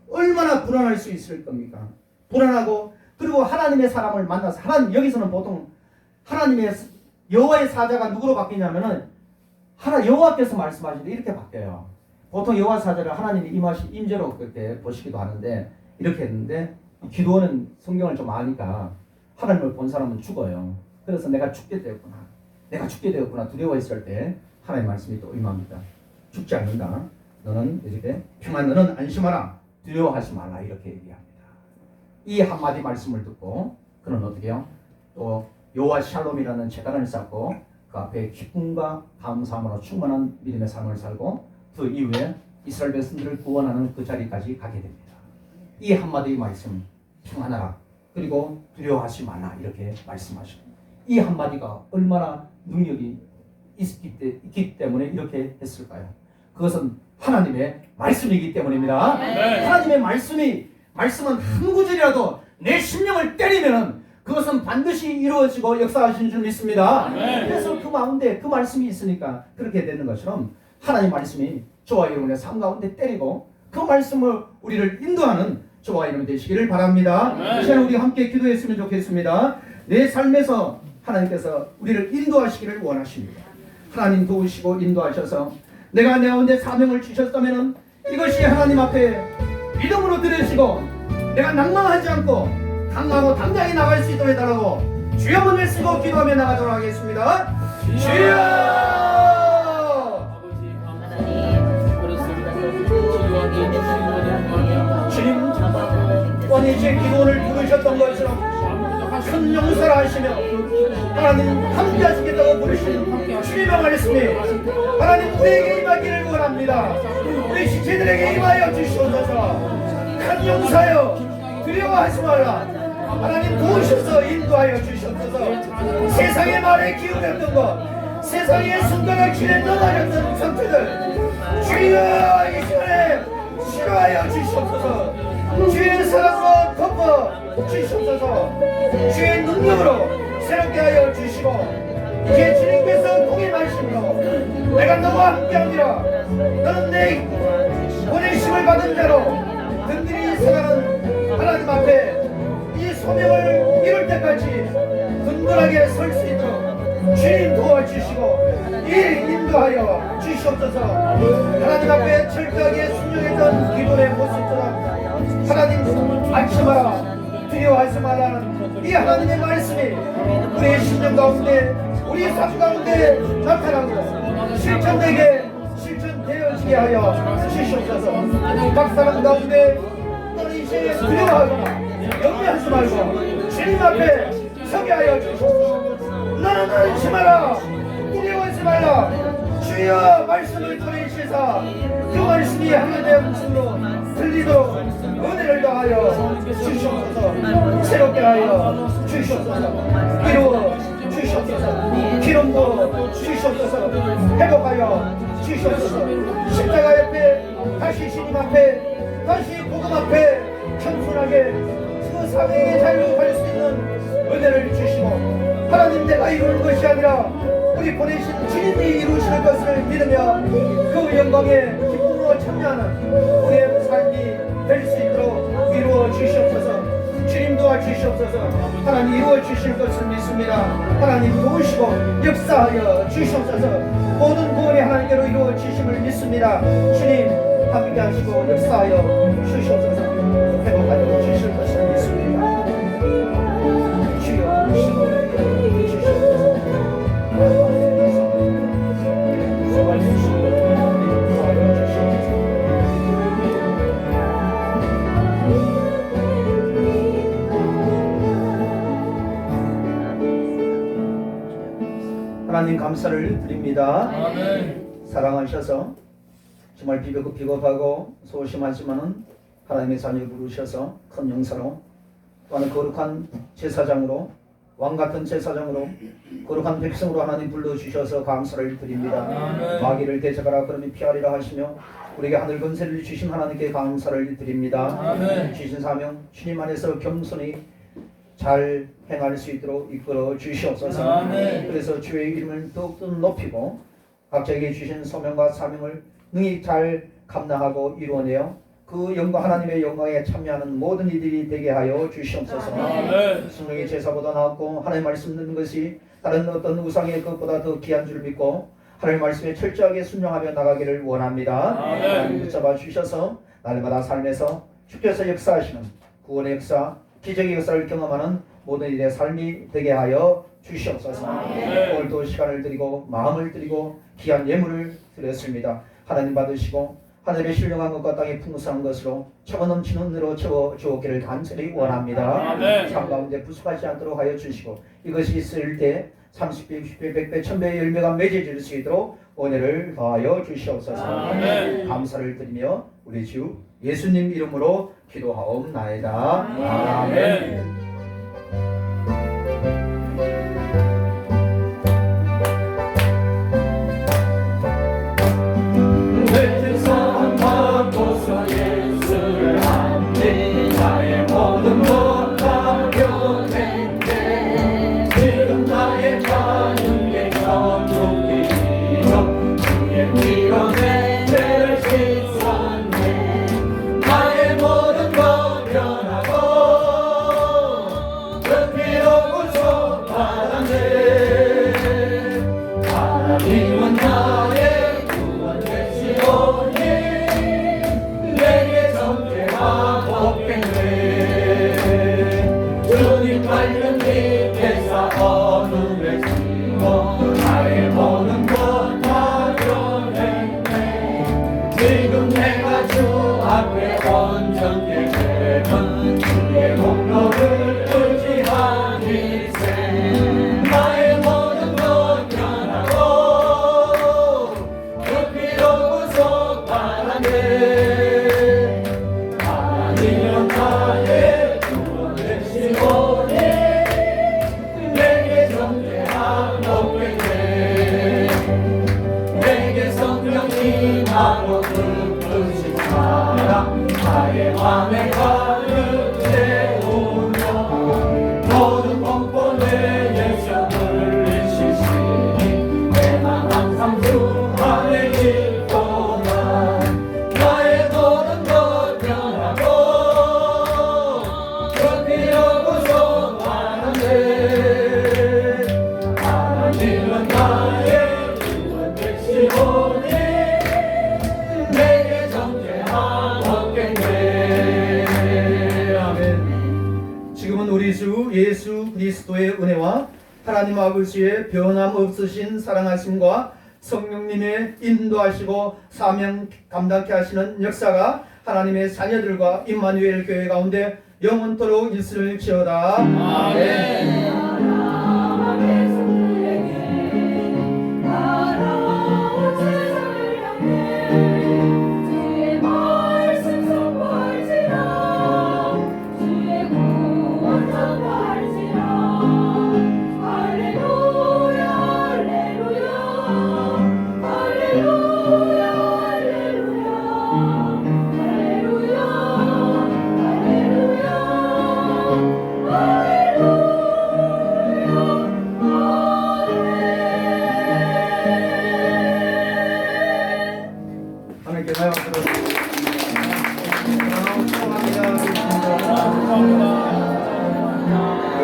얼마나 불안할 수 있을 겁니까? 불안하고 그리고 하나님의 사람을 만나서 하나님 여기서는 보통 하나님의 여호와의 사자가 누구로 바뀌냐면은 여호와께서 말씀하시는데 이렇게 바뀌어요. 보통 여호와 사자를 하나님이 임재로 그렇게 보시기도 하는데 이렇게 했는데 기도는 성경을 좀 아니까 하나님을 본 사람은 죽어요. 그래서 내가 죽게 되었구나 두려워했을 때 하나님 말씀이 또 임합니다. 죽지 않는다. 너는 이렇게 평안 너는 안심하라. 두려워하지 말라 이렇게 얘기합니다. 이 한마디 말씀을 듣고 그는 어떻게 해요? 또 여호와 샬롬이라는 재단을 쌓고 그 앞에 기쁨과 감사함으로 충만한 믿음의 삶을 살고 그 이후에 이스라엘 백성들을 구원하는 그 자리까지 가게 됩니다. 이 한마디 말씀 평안하라 그리고 두려워하지 말라 이렇게 말씀하십니다. 이 한마디가 얼마나 능력이 있기 때문에 이렇게 했을까요? 그것은 하나님의 말씀이기 때문입니다. 네. 하나님의 말씀은 한 구절이라도 내 심령을 때리면은 그것은 반드시 이루어지고 역사하시는 줄 믿습니다. 그래서 그 가운데 그 말씀이 있으니까 그렇게 되는 것처럼 하나님 말씀이 저와 여러분의 삶 가운데 때리고 그 말씀을 우리를 인도하는 저와 여러분 되시기를 바랍니다. 이 시간에 우리 함께 기도했으면 좋겠습니다. 내 삶에서 하나님께서 우리를 인도하시기를 원하십니다. 하나님 도우시고 인도하셔서 내가 내 가운데 사명을 주셨다면 이것이 하나님 앞에 믿음으로 드려지고 내가 낭망하지 않고 강하고 당당히 나갈 수 있도록 해달라고 주여 문을 쓰고 기도하며 나가도록 하겠습니다. 주여! 주님 뻔히 제 기도를 부르셨던 것처럼 큰 용서를 하시며 하나님 함께 하시겠다고 부르신 주님의 말씀이 하나님 우리에게 임하기를 원합니다. 우리 지체들에게 임하여 주시옵소서. 큰 용서여 두려워하지 말라. 하나님 도우셔서 인도하여 주시옵소서. 세상의 말에 기울였던 것 세상의 순간을 길에 넘어졌던 상태들 주여 이 시간에 치료하여 주시옵소서. 주의 사랑으로 덮어 주시옵소서. 주의 능력으로 새롭게 하여 주시고 이제 주님께서 동행하심으로 내가 너와 함께합니다. 너는 내 보내심을 받은 자로 든든히 살아가는 하나님 앞에 이 소명을 이룰 때까지 든든하게 설 수 있도록 주님 도와주시고 이 인도하여 주시옵소서. 하나님 앞에 철저하게 순종했던 기도의 모습처럼 하나님 안심하라 두려워하지 말라는 이 하나님의 말씀이 우리의 심령 가운데 우리 삶 가운데 나타나고 실천되어지게 하여 주시옵소서. 각 사람 가운데 너는 이제 두려워하거나 염려하지 말고 주님 앞에 서게 하여 주시옵소서. 너는 안심하라 두려워하지 말라. 주여 말씀을 보내시사 그 말씀이 하나님의 음성으로 들리도록 은혜를 더하여 주시옵소서. 새롭게 하여 주시옵소서. 이루어 주시옵소서. 기름도 주시옵소서. 회복하여 주시옵소서. 십자가 옆에 다시 주님 앞에 다시 복음 앞에 겸손하게 그 사명의 자리로 갈 수 있는 은혜를 주시고 하나님 내가 이루는 것이 아니라 우리 보내신 주님이 이루시는 것을 믿으며 그 영광에 기쁨으로 참여하는 우리의 삶이 될 수 있도록 이루어 주시옵소서. 주님 도와주시옵소서. 하나님 이루어 주실 것을 믿습니다. 하나님 도우시고 역사하여 주시옵소서. 모든 구원이 하나님께로 이루어 주심을 믿습니다. 주님 함께 하시고 역사하여 주시옵소서. 회복하여 주실 것을 믿습니다. 주여 주시옵소서. 하나님 감사를 드립니다. 사랑하셔서 정말 비겁하고 소심하지만은 하나님의 자녀를 부르셔서 큰 용사로 또한 거룩한 제사장으로 왕 같은 제사장으로 거룩한 백성으로 하나님 불러주셔서 감사를 드립니다. 마귀를 대적하라 그러면 피하리라 하시며 우리에게 하늘 권세를 주신 하나님께 감사를 드립니다. 주신 사명 주님 안에서 겸손히 잘 행할 수 있도록 이끌어 주시옵소서. 그래서 주의 이름을 더욱더 높이고 각자에게 주신 소명과 사명을 능히 잘 감당하고 이루어내어 그 영광 하나님의 영광에 참여하는 모든 이들이 되게 하여 주시옵소서. 성령의 제사보다 낫고 하나님의 말씀 듣는 것이 다른 어떤 우상의 것보다 더 귀한 줄 믿고 하나님의 말씀에 철저하게 순종하며 나가기를 원합니다. 하나님 붙잡아 주셔서 날마다 삶에서 주께서 역사하시는 구원의 역사, 기적의 역사를 경험하는 모든 일의 삶이 되게 하여 주시옵소서. 오늘도 시간을 드리고 마음을 드리고 귀한 예물을 드렸습니다. 하나님 받으시고 하늘의 신령한 것과 땅의 풍성한 것으로 차고 넘치는 은혜로 채워 주옵기를 간절히 원합니다. 삶 가운데 부족하지 않도록 하여 주시고 이것이 있을 때 30배, 60배, 100배, 1000배의 열매가 맺어질 수 있도록 은혜를 더하여 주시옵소서. 감사를 드리며 우리 주 예수님 이름으로 기도하옵나이다. 아멘. 예수 그리스도의 은혜와 하나님 아버지의 변함없으신 사랑하심과 성령님의 인도하시고 사명 감당케 하시는 역사가 하나님의 자녀들과 임마누엘 교회 가운데 영원토록 있을지어다. 아멘.